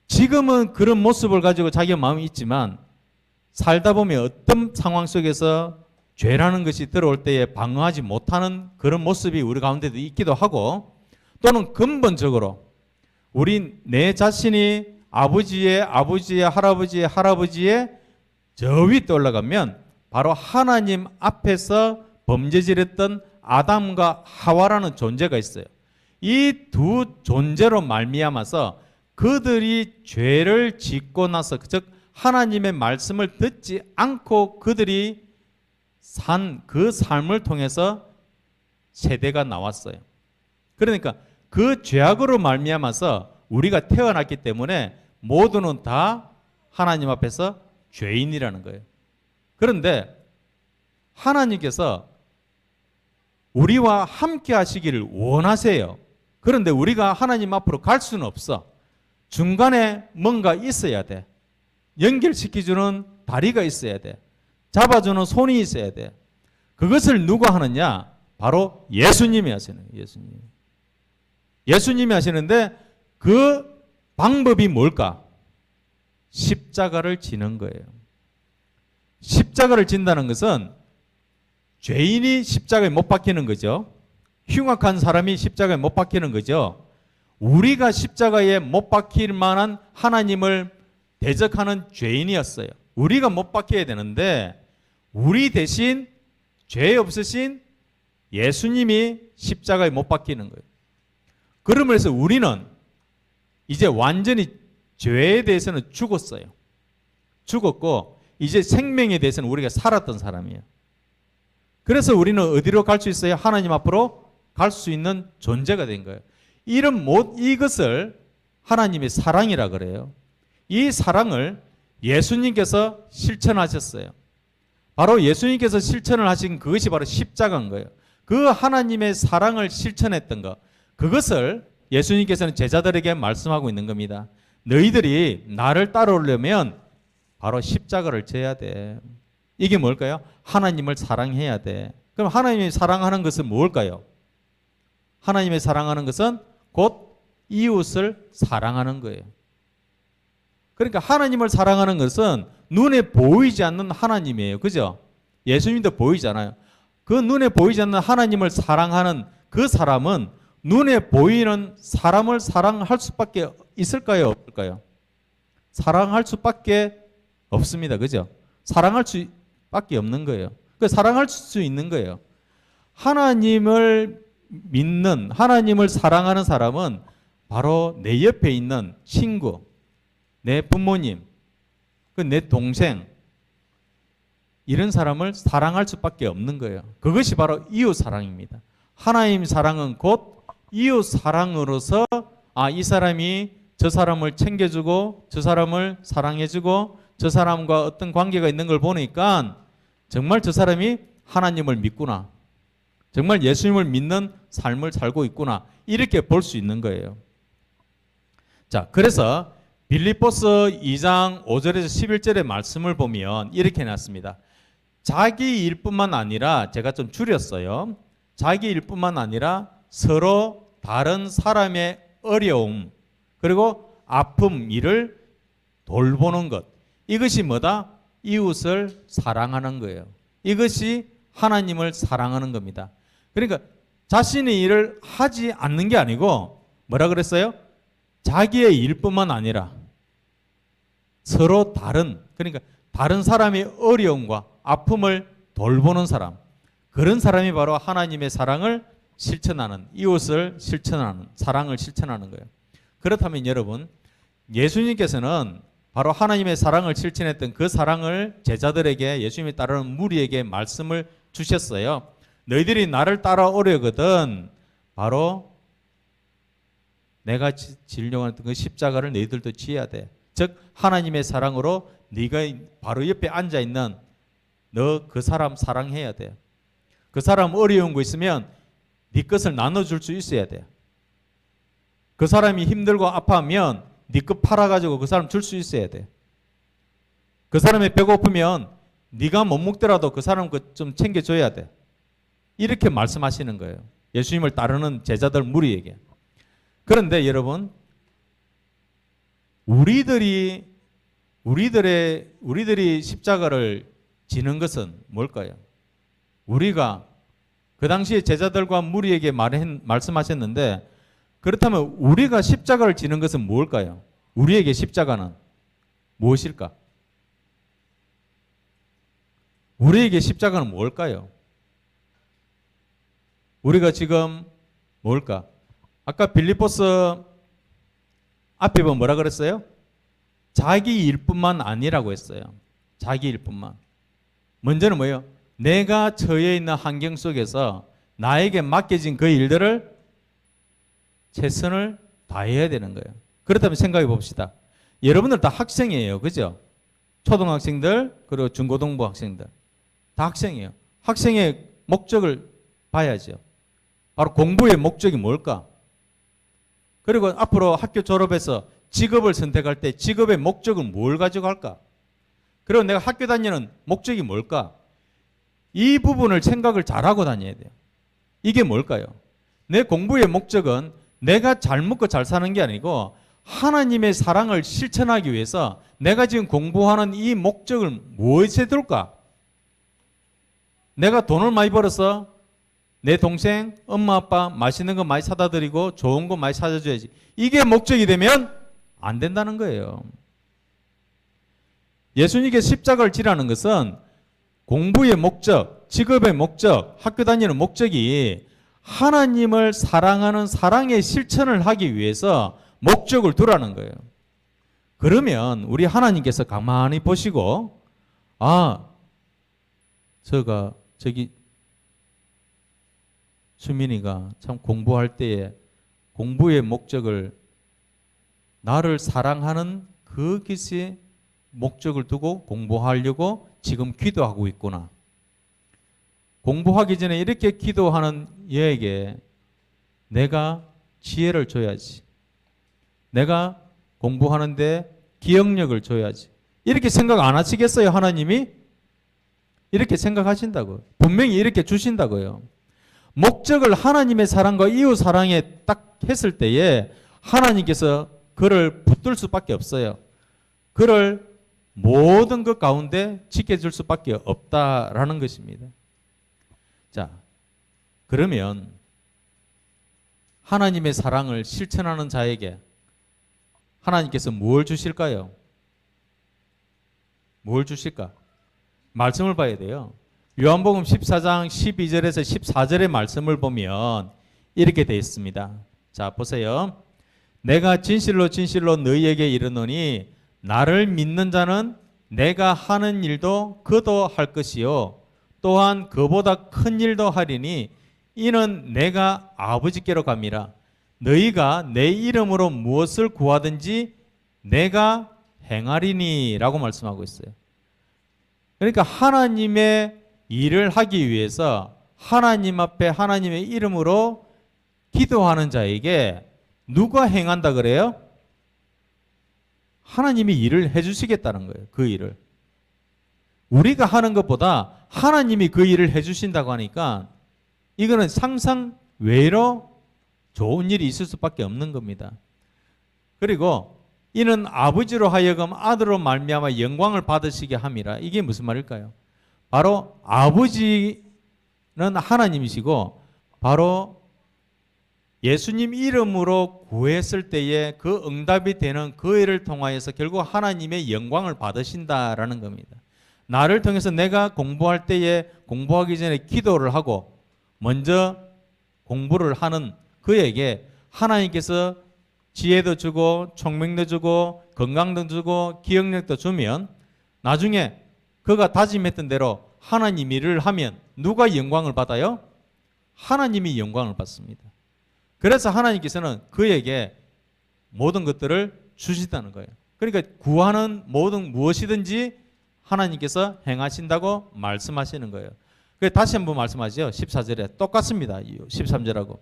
지금은 그런 모습을 가지고 자기 마음이 있지만 살다 보면 어떤 상황 속에서 죄라는 것이 들어올 때에 방어하지 못하는 그런 모습이 우리 가운데도 있기도 하고 또는 근본적으로 우리 내 자신이 아버지의 할아버지의 저 위에 올라가면 바로 하나님 앞에서 범죄질했던 아담과 하와라는 존재가 있어요. 이 두 존재로 말미암아서 그들이 죄를 짓고 나서 즉 하나님의 말씀을 듣지 않고 그들이 산 그 삶을 통해서 세대가 나왔어요. 그러니까 그 죄악으로 말미암아서 우리가 태어났기 때문에 모두는 다 하나님 앞에서 죄인이라는 거예요. 그런데 하나님께서 우리와 함께 하시기를 원하세요. 그런데 우리가 하나님 앞으로 갈 수는 없어. 중간에 뭔가 있어야 돼. 연결시켜주는 다리가 있어야 돼. 잡아주는 손이 있어야 돼. 그것을 누가 하느냐? 바로 예수님이 하시는 거예요. 예수님이 하시는데 그 방법이 뭘까? 십자가를 지는 거예요. 십자가를 진다는 것은 죄인이 십자가에 못 박히는 거죠. 흉악한 사람이 십자가에 못 박히는 거죠. 우리가 십자가에 못 박힐 만한 하나님을 대적하는 죄인이었어요. 우리가 못 박혀야 되는데 우리 대신 죄 없으신 예수님이 십자가에 못 박히는 거예요. 그러면서 우리는 이제 완전히 죄에 대해서는 죽었어요. 죽었고 이제 생명에 대해서는 우리가 살았던 사람이에요. 그래서 우리는 어디로 갈 수 있어요? 하나님 앞으로 갈 수 있는 존재가 된 거예요. 이것을 하나님의 사랑이라 그래요. 이 사랑을 예수님께서 실천하셨어요. 바로 예수님께서 실천을 하신 그것이 바로 십자가인 거예요. 그 하나님의 사랑을 실천했던 것, 그것을 예수님께서는 제자들에게 말씀하고 있는 겁니다. 너희들이 나를 따라오려면 바로 십자가를 져야 돼. 이게 뭘까요? 하나님을 사랑해야 돼. 그럼 하나님이 사랑하는 것은 뭘까요? 하나님의 사랑하는 것은 곧 이웃을 사랑하는 거예요. 그러니까 하나님을 사랑하는 것은 눈에 보이지 않는 하나님이에요. 그죠? 예수님도 보이잖아요. 그 눈에 보이지 않는 하나님을 사랑하는 그 사람은 눈에 보이는 사람을 사랑할 수밖에 있을까요? 없을까요? 사랑할 수밖에 없습니다. 그죠? 사랑할 수밖에 없는 거예요. 그 사랑할 수 있는 거예요. 하나님을 믿는, 하나님을 사랑하는 사람은 바로 내 옆에 있는 친구, 내 부모님, 내 동생, 이런 사람을 사랑할 수밖에 없는 거예요. 그것이 바로 이웃 사랑입니다. 하나님 사랑은 곧 이웃 사랑으로서 이 사람이 저 사람을 챙겨주고 저 사람을 사랑해주고 저 사람과 어떤 관계가 있는 걸 보니까 정말 저 사람이 하나님을 믿구나. 정말 예수님을 믿는 삶을 살고 있구나. 이렇게 볼 수 있는 거예요. 자, 그래서 빌립보서 2장 5절에서 11절의 말씀을 보면 이렇게 해놨습니다. 자기 일뿐만 아니라, 제가 좀 줄였어요. 자기 일뿐만 아니라 서로 다른 사람의 어려움 그리고 아픔 일을 돌보는 것, 이것이 뭐다? 이웃을 사랑하는 거예요. 이것이 하나님을 사랑하는 겁니다. 그러니까 자신의 일을 하지 않는 게 아니고 뭐라 그랬어요? 자기의 일뿐만 아니라 서로 다른, 그러니까 다른 사람의 어려움과 아픔을 돌보는 사람, 그런 사람이 바로 하나님의 사랑을 실천하는, 이웃을 실천하는, 사랑을 실천하는 거예요. 그렇다면 여러분, 예수님께서는 바로 하나님의 사랑을 실천했던 그 사랑을 제자들에게, 예수님이 따르는 무리에게 말씀을 주셨어요. 너희들이 나를 따라오려거든 바로 내가 지려고 했던 그 십자가를 너희들도 지어야 돼. 즉 하나님의 사랑으로 네가 바로 옆에 앉아있는 너 그 사람 사랑해야 돼. 그 사람 어려운 거 있으면 네 것을 나눠줄 수 있어야 돼. 그 사람이 힘들고 아파하면 네 것 팔아가지고 그 사람 줄 수 있어야 돼. 그 사람이 배고프면 네가 못 먹더라도 그 사람 것 좀 챙겨줘야 돼. 이렇게 말씀하시는 거예요. 예수님을 따르는 제자들 무리에게. 그런데 여러분, 우리들이 십자가를 지는 것은 뭘까요? 우리가 그 당시에 제자들과 무리에게 말씀하셨는데, 그렇다면 우리가 십자가를 지는 것은 뭘까요? 우리에게 십자가는 무엇일까? 우리에게 십자가는 뭘까요? 우리가 지금 뭘까? 아까 빌립보서 앞에 보면 뭐라 그랬어요? 자기 일뿐만 아니라고 했어요. 자기 일뿐만. 먼저는 뭐예요? 내가 처해 있는 환경 속에서 나에게 맡겨진 그 일들을 최선을 다해야 되는 거예요. 그렇다면 생각해 봅시다. 여러분들 다 학생이에요. 그죠? 초등학생들 그리고 중고등부 학생들 다 학생이에요. 학생의 목적을 봐야죠. 바로 공부의 목적이 뭘까? 그리고 앞으로 학교 졸업해서 직업을 선택할 때 직업의 목적은 뭘 가지고 할까? 그리고 내가 학교 다니는 목적이 뭘까? 이 부분을 생각을 잘하고 다녀야 돼요. 이게 뭘까요? 내 공부의 목적은 내가 잘 먹고 잘 사는 게 아니고 하나님의 사랑을 실천하기 위해서 내가 지금 공부하는 이 목적을 무엇에 둘까? 내가 돈을 많이 벌어서 내 동생, 엄마, 아빠 맛있는 거 많이 사다 드리고 좋은 거 많이 사줘야지. 이게 목적이 되면 안 된다는 거예요. 예수님께 십자가를 지라는 것은 공부의 목적, 직업의 목적, 학교 다니는 목적이 하나님을 사랑하는 사랑의 실천을 하기 위해서 목적을 두라는 거예요. 그러면 우리 하나님께서 가만히 보시고, 아, 저기 수민이가 참 공부할 때에 공부의 목적을 나를 사랑하는 그것이 목적을 두고 공부하려고 지금 기도하고 있구나. 공부하기 전에 이렇게 기도하는 얘에게 내가 지혜를 줘야지. 내가 공부하는데 기억력을 줘야지. 이렇게 생각 안 하시겠어요? 하나님이? 이렇게 생각하신다고. 분명히 이렇게 주신다고요. 목적을 하나님의 사랑과 이웃 사랑에 딱 했을 때에 하나님께서 그를 붙들 수밖에 없어요. 그를 모든 것 가운데 지켜줄 수밖에 없다라는 것입니다. 자, 그러면 하나님의 사랑을 실천하는 자에게 하나님께서 뭘 주실까요? 뭘 주실까? 말씀을 봐야 돼요. 요한복음 14장 12절에서 14절의 말씀을 보면 이렇게 되어 있습니다. 자, 보세요. 내가 진실로 진실로 너희에게 이르노니 나를 믿는 자는 내가 하는 일도 그도 할 것이요 또한 그보다 큰 일도 하리니 이는 내가 아버지께로 감이라. 너희가 내 이름으로 무엇을 구하든지 내가 행하리니 라고 말씀하고 있어요. 그러니까 하나님의 일을 하기 위해서 하나님 앞에 하나님의 이름으로 기도하는 자에게 누가 행한다 그래요? 하나님이 일을 해주시겠다는 거예요. 그 일을. 우리가 하는 것보다 하나님이 그 일을 해주신다고 하니까 이거는 상상 외로 좋은 일이 있을 수밖에 없는 겁니다. 그리고 이는 아버지로 하여금 아들로 말미암아 영광을 받으시게 함이라. 이게 무슨 말일까요? 바로 아버지는 하나님이시고 바로 예수님 이름으로 구했을 때에 그 응답이 되는 그 일을 통하여서 결국 하나님의 영광을 받으신다라는 겁니다. 나를 통해서 내가 공부할 때에 공부하기 전에 기도를 하고 먼저 공부를 하는 그에게 하나님께서 지혜도 주고 총명도 주고 건강도 주고 기억력도 주면 나중에 그가 다짐했던 대로 하나님 일을 하면 누가 영광을 받아요? 하나님이 영광을 받습니다. 그래서 하나님께서는 그에게 모든 것들을 주시다는 거예요. 그러니까 구하는 모든 무엇이든지 하나님께서 행하신다고 말씀하시는 거예요. 다시 한번 말씀하시죠. 14절에 똑같습니다. 13절하고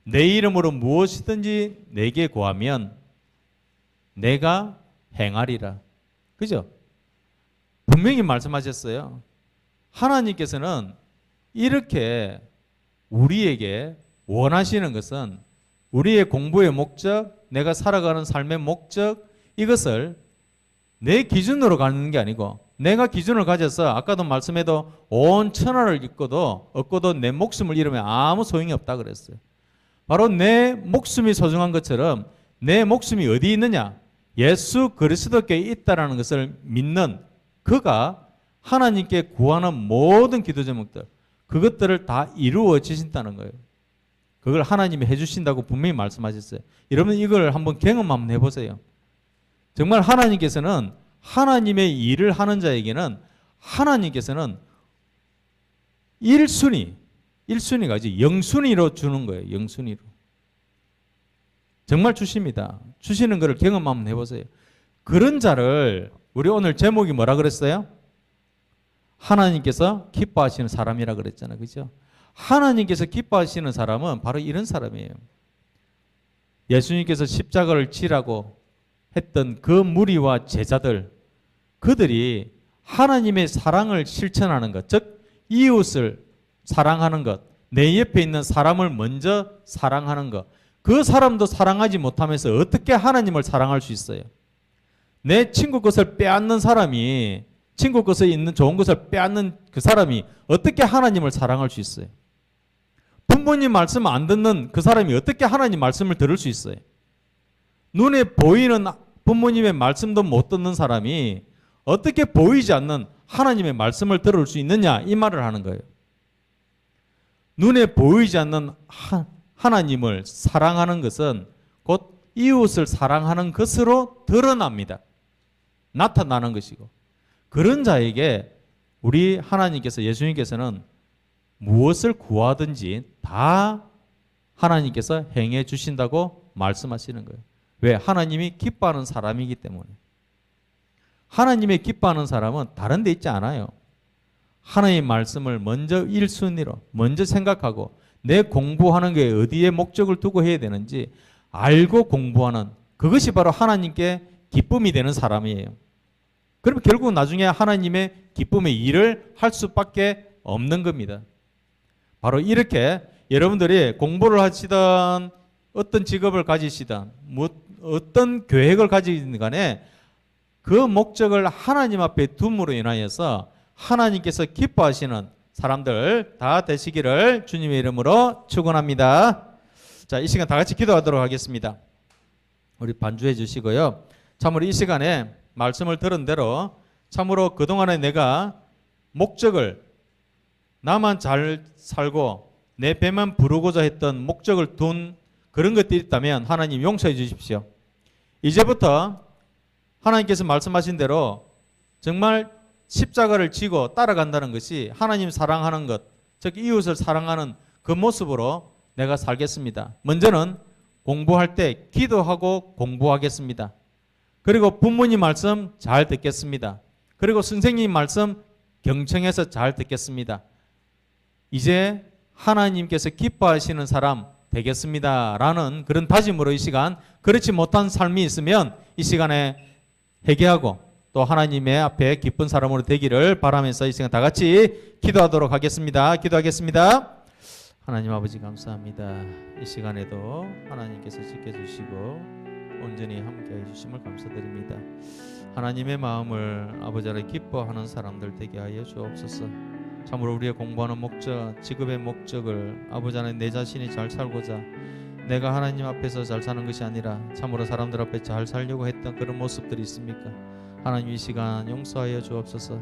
내 이름으로 무엇이든지 내게 구하면 내가 행하리라. 그죠? 분명히 말씀하셨어요. 하나님께서는 이렇게 우리에게 원하시는 것은 우리의 공부의 목적, 내가 살아가는 삶의 목적, 이것을 내 기준으로 가는 게 아니고 내가 기준을 가져서 아까도 말씀해도 온 천하를 얻고도 내 목숨을 잃으면 아무 소용이 없다 그랬어요. 바로 내 목숨이 소중한 것처럼 내 목숨이 어디 있느냐? 예수 그리스도께 있다라는 것을 믿는 그가 하나님께 구하는 모든 기도 제목들 그것들을 다 이루어지신다는 거예요. 그걸 하나님이 해주신다고 분명히 말씀하셨어요. 여러분 이걸 한번 경험 한번 해보세요. 정말 하나님께서는 하나님의 일을 하는 자에게는 하나님께서는 1순위가 아니지 0순위로 주는 거예요. 0순위로. 정말 주십니다. 주시는 것을 경험 한번 해보세요. 그런 자를 우리 오늘 제목이 뭐라 그랬어요? 하나님께서 기뻐하시는 사람이라 그랬잖아요. 그죠? 하나님께서 기뻐하시는 사람은 바로 이런 사람이에요. 예수님께서 십자가를 지라고 했던 그 무리와 제자들, 그들이 하나님의 사랑을 실천하는 것, 즉 이웃을 사랑하는 것, 내 옆에 있는 사람을 먼저 사랑하는 것, 그 사람도 사랑하지 못하면서 어떻게 하나님을 사랑할 수 있어요? 내 친구 것을 빼앗는 사람이, 친구 것에 있는 좋은 것을 빼앗는 그 사람이 어떻게 하나님을 사랑할 수 있어요? 부모님 말씀 안 듣는 그 사람이 어떻게 하나님 말씀을 들을 수 있어요? 눈에 보이는 부모님의 말씀도 못 듣는 사람이 어떻게 보이지 않는 하나님의 말씀을 들을 수 있느냐, 이 말을 하는 거예요. 눈에 보이지 않는 하나님을 사랑하는 것은 곧 이웃을 사랑하는 것으로 드러납니다. 나타나는 것이고, 그런 자에게 우리 하나님께서, 예수님께서는 무엇을 구하든지 다 하나님께서 행해 주신다고 말씀하시는 거예요. 왜? 하나님이 기뻐하는 사람이기 때문에. 하나님의 기뻐하는 사람은 다른 데 있지 않아요. 하나님의 말씀을 먼저 1순위로 먼저 생각하고 내 공부하는 게 어디에 목적을 두고 해야 되는지 알고 공부하는, 그것이 바로 하나님께 기쁨이 되는 사람이에요. 그러면 결국 나중에 하나님의 기쁨의 일을 할 수밖에 없는 겁니다. 바로 이렇게 여러분들이 공부를 하시든 어떤 직업을 가지시든 어떤 계획을 가지든 간에 그 목적을 하나님 앞에 둠으로 인하여서 하나님께서 기뻐하시는 사람들 다 되시기를 주님의 이름으로 축원합니다. 자, 이 시간 다 같이 기도하도록 하겠습니다. 우리 반주해 주시고요. 참으로 이 시간에 말씀을 들은 대로 참으로 그동안에 내가 목적을, 나만 잘 살고 내 배만 부르고자 했던 목적을 둔 그런 것들이 있다면 하나님 용서해 주십시오. 이제부터 하나님께서 말씀하신 대로 정말 십자가를 지고 따라간다는 것이 하나님 사랑하는 것, 즉 이웃을 사랑하는 그 모습으로 내가 살겠습니다. 먼저는 공부할 때 기도하고 공부하겠습니다. 그리고 부모님 말씀 잘 듣겠습니다. 그리고 선생님 말씀 경청해서 잘 듣겠습니다. 이제 하나님께서 기뻐하시는 사람 되겠습니다 라는 그런 다짐으로 이 시간, 그렇지 못한 삶이 있으면 이 시간에 회개하고 또 하나님의 앞에 기쁜 사람으로 되기를 바라면서 이 시간 다 같이 기도하도록 하겠습니다. 기도하겠습니다. 하나님 아버지 감사합니다. 이 시간에도 하나님께서 지켜주시고 온전히 함께해 주심을 감사드립니다. 하나님의 마음을 아버지 안에 기뻐하는 사람들 되게 하여 주옵소서. 참으로 우리의 공부하는 목적, 직업의 목적을 아버지 안에 내 자신이 잘 살고자 내가 하나님 앞에서 잘 사는 것이 아니라 참으로 사람들 앞에 잘 살려고 했던 그런 모습들이 있습니까? 하나님 이 시간 용서하여 주옵소서.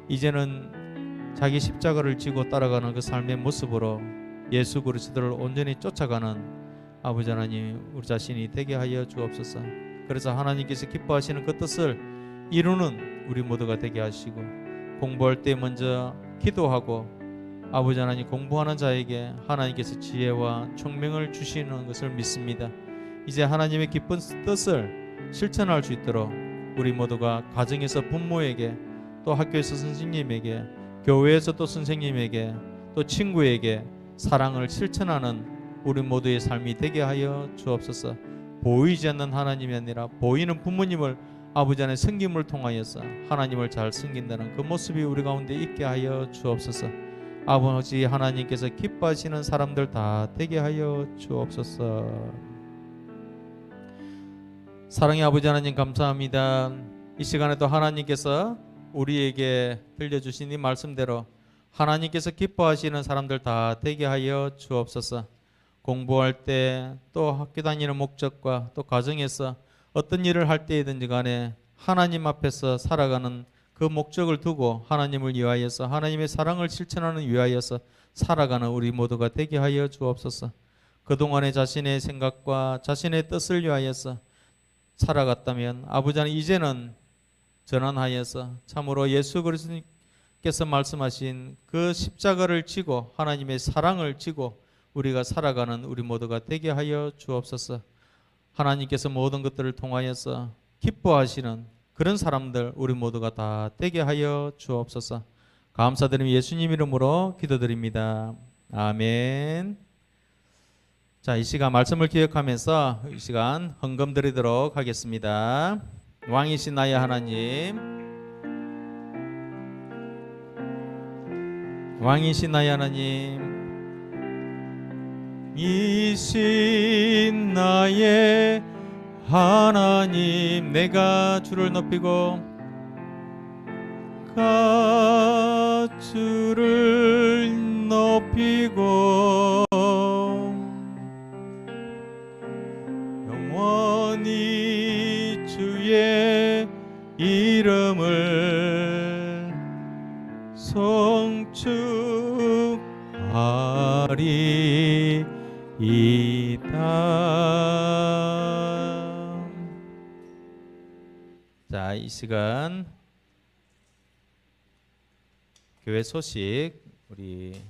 이제는 자기 십자가를 지고 따라가는 그 삶의 모습으로 예수 그리스도를 온전히 쫓아가는 아버지 하나님 우리 자신이 되게 하여 주옵소서. 그래서 하나님께서 기뻐하시는 그 뜻을 이루는 우리 모두가 되게 하시고 공부할 때 먼저 기도하고 아버지 하나님 공부하는 자에게 하나님께서 지혜와 총명을 주시는 것을 믿습니다. 이제 하나님의 기쁜 뜻을 실천할 수 있도록 우리 모두가 가정에서 부모에게 또 학교에서 선생님에게 교회에서 또 선생님에게 또 친구에게 사랑을 실천하는 우리 모두의 삶이 되게 하여 주옵소서. 보이지 않는 하나님이 아니라 보이는 부모님을 아버지 안에 섬김을 통하여서 하나님을 잘 섬긴다는 그 모습이 우리 가운데 있게 하여 주옵소서. 아버지 하나님께서 기뻐하시는 사람들 다 되게 하여 주옵소서. 사랑의 아버지 하나님 감사합니다. 이 시간에도 하나님께서 우리에게 들려주신 이 말씀대로 하나님께서 기뻐하시는 사람들 다 되게 하여 주옵소서. 공부할 때 또 학교 다니는 목적과 또 가정에서 어떤 일을 할 때이든지 간에 하나님 앞에서 살아가는 그 목적을 두고 하나님을 위하여서 하나님의 사랑을 실천하는 위하여서 살아가는 우리 모두가 되게 하여 주옵소서. 그동안의 자신의 생각과 자신의 뜻을 위하여서 살아갔다면 아버지 하나님 이제는 전환하여서 참으로 예수 그리스도께서 말씀하신 그 십자가를 지고 하나님의 사랑을 지고 우리가 살아가는 우리 모두가 되게 하여 주옵소서. 하나님께서 모든 것들을 통하여서 기뻐하시는 그런 사람들 우리 모두가 다 되게 하여 주옵소서. 감사드리며 예수님 이름으로 기도드립니다. 아멘. 자, 이 시간 말씀을 기억하면서 이 시간 헌금 드리도록 하겠습니다. 왕이신 나의 하나님, 왕이신 나의 하나님, 이신 나의 하나님, 내가 주를 높이고 주를 높이고 영원히 주의 이름을 송축하리이다. 자, 이 시간 교회 소식 우리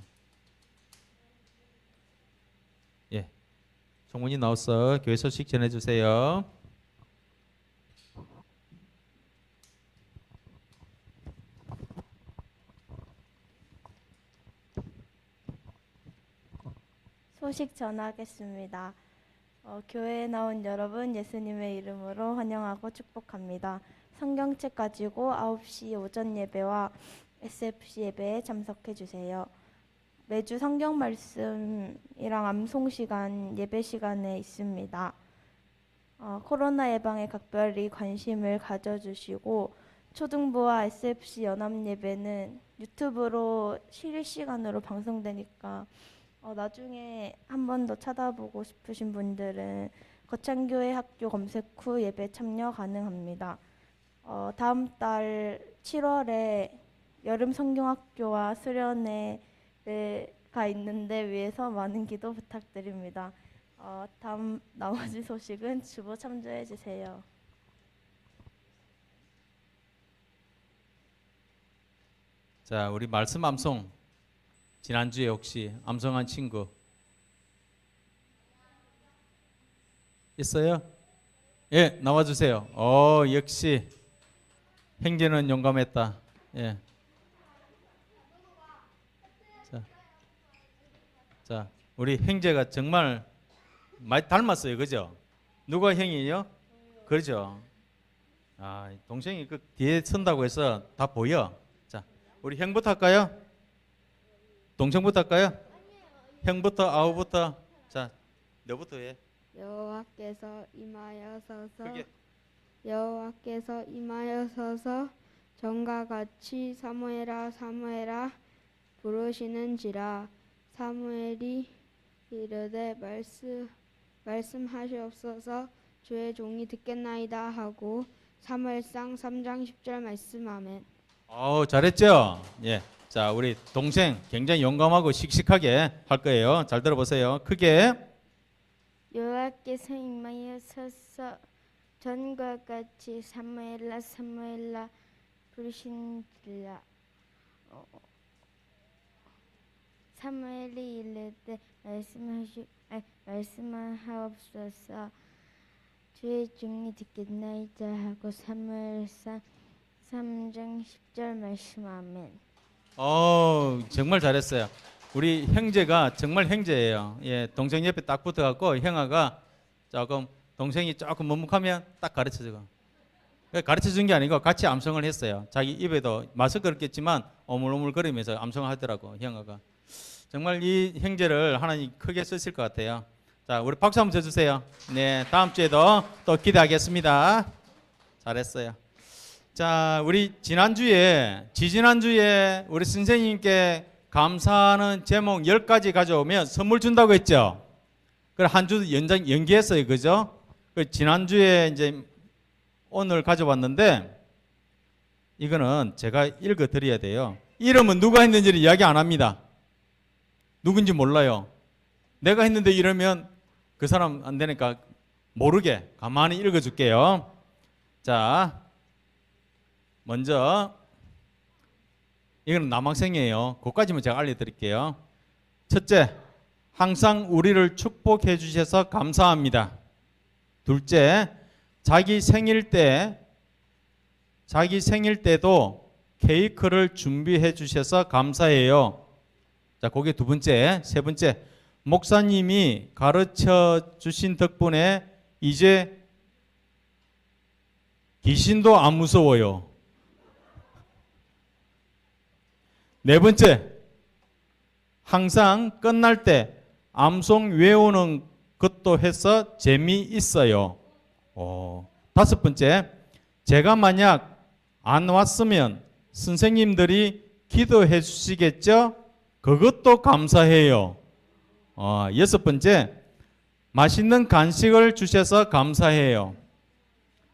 총무님 나와서 교회 소식 전해주세요. 소식 전하겠습니다. 교회에 나온 여러분 예수님의 이름으로 환영하고 축복합니다. 성경책 가지고 9시 오전 예배와 SFC 예배에 참석해 주세요. 매주 성경 말씀이랑 암송 시간 예배 시간에 있습니다. 코로나 예방에 각별히 관심을 가져주시고 초등부와 SFC 연합 예배는 유튜브로 실시간으로 방송되니까 나중에 한 번 더 찾아보고 싶으신 분들은 거창교회 학교 검색 후 예배 참여 가능합니다. 다음 달 7월에 여름 성경학교와 수련회가 있는데 위해서 많은 기도 부탁드립니다. 다음 나머지 소식은 주보 참조해 주세요. 자, 우리 말씀 암송 지난주에 혹시 암송한 친구 있어요? 예, 나와주세요. 역시 형제는 용감했다. 예. 자, 우리 형제가 정말 많이 닮았어요, 그죠? 누가 형이에요? 그렇죠. 동생이 그 뒤에 선다고 해서 다 보여. 자, 우리 형부터 할까요? 동생부터 할까요? 형부터, 아우부터. 자, 너부터 해. 여호와께서 임하여서서 그게 여호와께서 임하여서서 전과 같이 사무엘아 사무엘아 부르시는지라 사무엘이 이르되 말씀하시옵소서 주의 종이 듣겠나이다 하고 사무엘상 3장 10절 말씀 아멘. 잘했죠? 예. 자, 우리 동생 굉장히 용감하고 씩씩하게 할 거예요. 잘 들어보세요. 크게. 여호와께서 임하여서서 전과 같이 사무엘라 사무엘라 부르신지라 사무엘이 이르되 말씀하옵소서 주의 종이 듣겠나이다 하고 사무엘상 3장 10절 말씀 아멘. 정말 잘했어요. 우리 형제가 정말 형제예요. 예, 동생 옆에 딱 붙어갖고 형아가 조금 동생이 조금 머뭇하면 딱 가르쳐주고 가르쳐 준 게 아니고 같이 암송을 했어요. 자기 입에도 마스크를 꼈지만 오물오물거리면서 암송을 하더라고 형아가. 정말 이 형제를 하나님 크게 쓰실 것 같아요. 자, 우리 박수 한번 쳐주세요. 네, 다음 주에도 또 기대하겠습니다. 잘했어요. 자, 우리 지지난주에 우리 선생님께 감사하는 제목 10가지 가져오면 선물 준다고 했죠. 그걸 한 주 연기했어요. 그죠? 그 지난주에 이제 오늘 가져왔는데 이거는 제가 읽어 드려야 돼요. 이름은 누가 했는지를 이야기 안 합니다. 누군지 몰라요. 내가 했는데 이러면 그 사람 안 되니까 모르게 가만히 읽어 줄게요. 자, 먼저 이거는 남학생이에요. 그것까지만 제가 알려드릴게요. 첫째, 항상 우리를 축복해 주셔서 감사합니다. 둘째, 자기 생일 때도 케이크를 준비해 주셔서 감사해요. 자, 그게 두 번째. 세 번째, 목사님이 가르쳐 주신 덕분에 이제 귀신도 안 무서워요. 네 번째, 항상 끝날 때 암송 외우는 것도 해서 재미있어요. 다섯 번째, 제가 만약 안 왔으면 선생님들이 기도해 주시겠죠? 그것도 감사해요. 여섯 번째, 맛있는 간식을 주셔서 감사해요.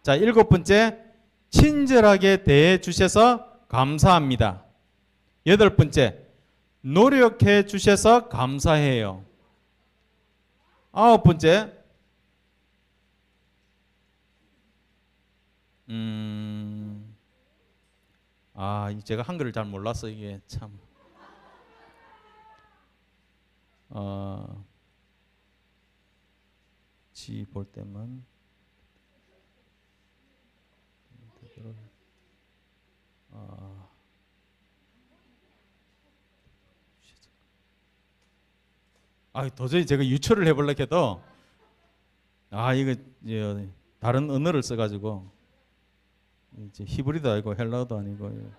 자, 일곱 번째, 친절하게 대해 주셔서 감사합니다. 여덟 번째, 노력해 주셔서 감사해요. 아홉 번째, 제가 한글을 잘 몰라서 이게 참. 지 볼 때만 도저히 제가 유추를 해보려고 해도 이거 다른 언어를 써가지고 이제 히브리도 아니고 헬라어도 아니고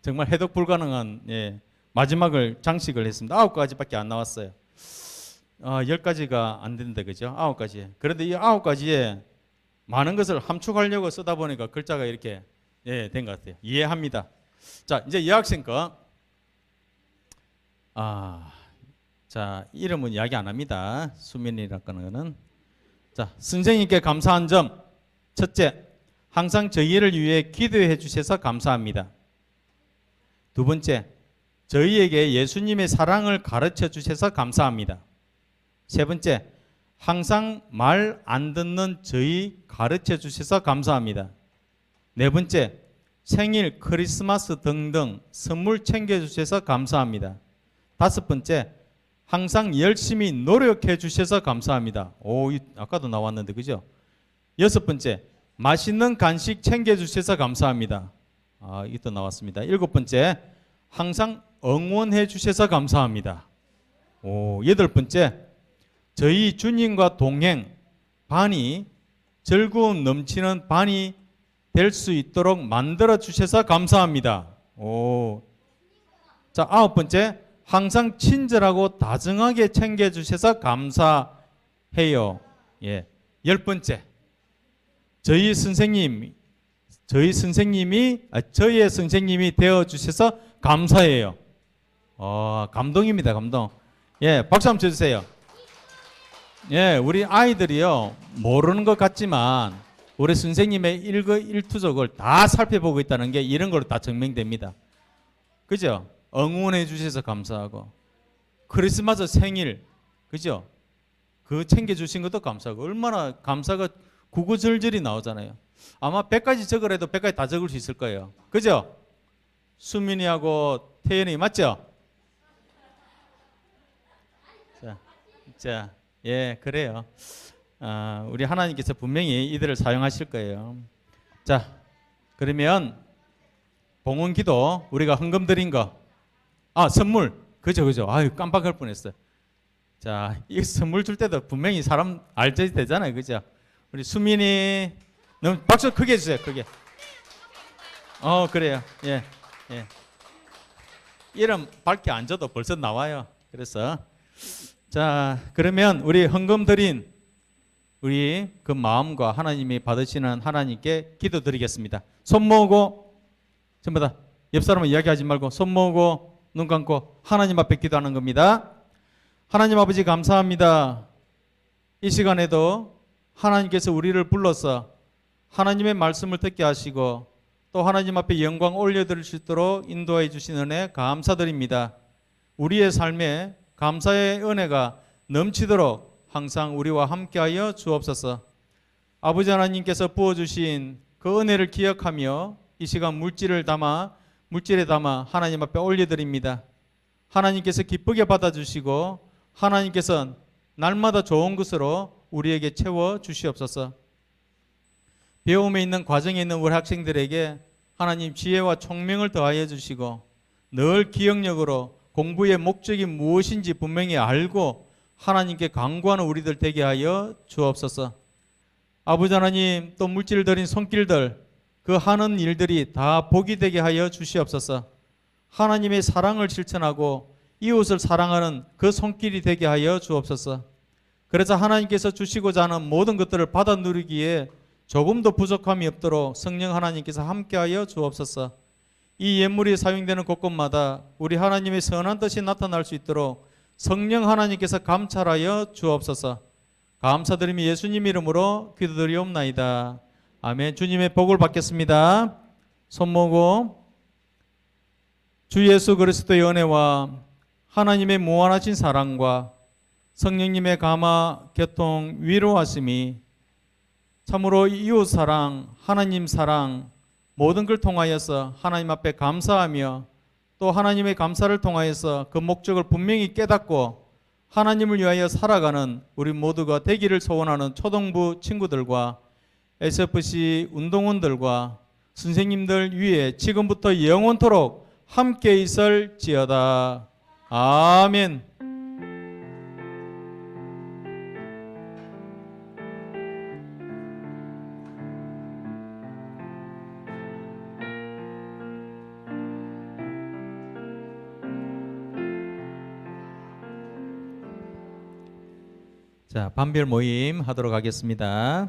정말 해독 불가능한 마지막을 장식을 했습니다. 9가지밖에 안 나왔어요. 10가지가 안 된다, 그죠? 9가지. 그런데 이 9가지에 많은 것을 함축하려고 쓰다 보니까 글자가 이렇게 된 것 같아요. 이해합니다. 자, 이제 여학생 거. 자, 이름은 이야기 안 합니다. 수민이라는 거는. 자, 선생님께 감사한 점. 첫째, 항상 저희를 위해 기도해 주셔서 감사합니다. 두 번째, 저희에게 예수님의 사랑을 가르쳐 주셔서 감사합니다. 세 번째, 항상 말 안 듣는 저희 가르쳐 주셔서 감사합니다. 네 번째, 생일, 크리스마스 등등 선물 챙겨 주셔서 감사합니다. 다섯 번째, 항상 열심히 노력해 주셔서 감사합니다. 아까도 나왔는데 그죠? 여섯 번째, 맛있는 간식 챙겨 주셔서 감사합니다. 이것도 나왔습니다. 일곱 번째, 항상 응원해 주셔서 감사합니다. 여덟 번째, 저희 주님과 동행, 반이 즐거움 넘치는 반이 될 수 있도록 만들어 주셔서 감사합니다. 오. 자, 9번째. 항상 친절하고 다정하게 챙겨 주셔서 감사해요. 예. 10번째. 저희의 선생님이 되어 주셔서 감사해요. 감동입니다, 감동. 예, 박수 한번 쳐주세요. 예, 우리 아이들이요, 모르는 것 같지만, 우리 선생님의 일거일투족을 다 살펴보고 있다는 게 이런 걸로 다 증명됩니다. 그죠? 응원해 주셔서 감사하고, 크리스마스 생일, 그죠? 그 챙겨주신 것도 감사하고, 얼마나 감사가 구구절절이 나오잖아요. 아마 100가지 적으래도 100가지 다 적을 수 있을 거예요. 그죠? 수민이하고 태연이 맞죠? 자, 예, 그래요. 우리 하나님께서 분명히 이들을 사용하실 거예요. 자, 그러면 봉헌기도 우리가 헌금 드린 거, 선물, 그죠. 아유, 깜빡할 뻔했어요. 자, 이 선물 줄 때도 분명히 사람 알지 되잖아요, 그죠? 우리 수민이, 너무 박수 크게 해주세요, 크게. 그래요. 예. 이름 밝게 안 줘도 벌써 나와요. 그래서 자, 그러면 우리 헌금 드린 우리 그 마음과 하나님이 받으시는 하나님께 기도드리겠습니다. 손 모으고, 전부 다 옆 사람은 이야기하지 말고 손 모으고 눈 감고 하나님 앞에 기도하는 겁니다. 하나님 아버지 감사합니다. 이 시간에도 하나님께서 우리를 불러서 하나님의 말씀을 듣게 하시고 또 하나님 앞에 영광 올려드릴 수 있도록 인도해 주신 은혜 감사드립니다. 우리의 삶에 감사의 은혜가 넘치도록 항상 우리와 함께하여 주옵소서. 아버지 하나님께서 부어주신 그 은혜를 기억하며 이 시간 물질에 담아 하나님 앞에 올려드립니다. 하나님께서 기쁘게 받아주시고 하나님께서 날마다 좋은 것으로 우리에게 채워 주시옵소서. 배움에 있는 과정에 있는 우리 학생들에게 하나님 지혜와 총명을 더하여 주시고 늘 기억력으로 공부의 목적이 무엇인지 분명히 알고 하나님께 간구하는 우리들 되게 하여 주옵소서. 아버지 하나님, 또 물질 들인 손길들, 그 하는 일들이 다 복이 되게 하여 주시옵소서. 하나님의 사랑을 실천하고 이웃을 사랑하는 그 손길이 되게 하여 주옵소서. 그래서 하나님께서 주시고자 하는 모든 것들을 받아 누리기에 조금도 부족함이 없도록 성령 하나님께서 함께하여 주옵소서. 이 예물이 사용되는 곳곳마다 우리 하나님의 선한 뜻이 나타날 수 있도록 성령 하나님께서 감찰하여 주옵소서. 감사드리며 예수님 이름으로 기도드리옵나이다. 아멘. 주님의 복을 받겠습니다. 손 모으고, 주 예수 그리스도의 은혜와 하나님의 무한하신 사랑과 성령님의 감화, 교통, 위로하심이 참으로 이웃 사랑, 하나님 사랑 모든 걸 통하여서 하나님 앞에 감사하며 또 하나님의 감사를 통하여서 그 목적을 분명히 깨닫고 하나님을 위하여 살아가는 우리 모두가 되기를 소원하는 초등부 친구들과 SFC 운동원들과 선생님들 위에 지금부터 영원토록 함께 있을지어다. 아멘. 자, 반별 모임 하도록 하겠습니다.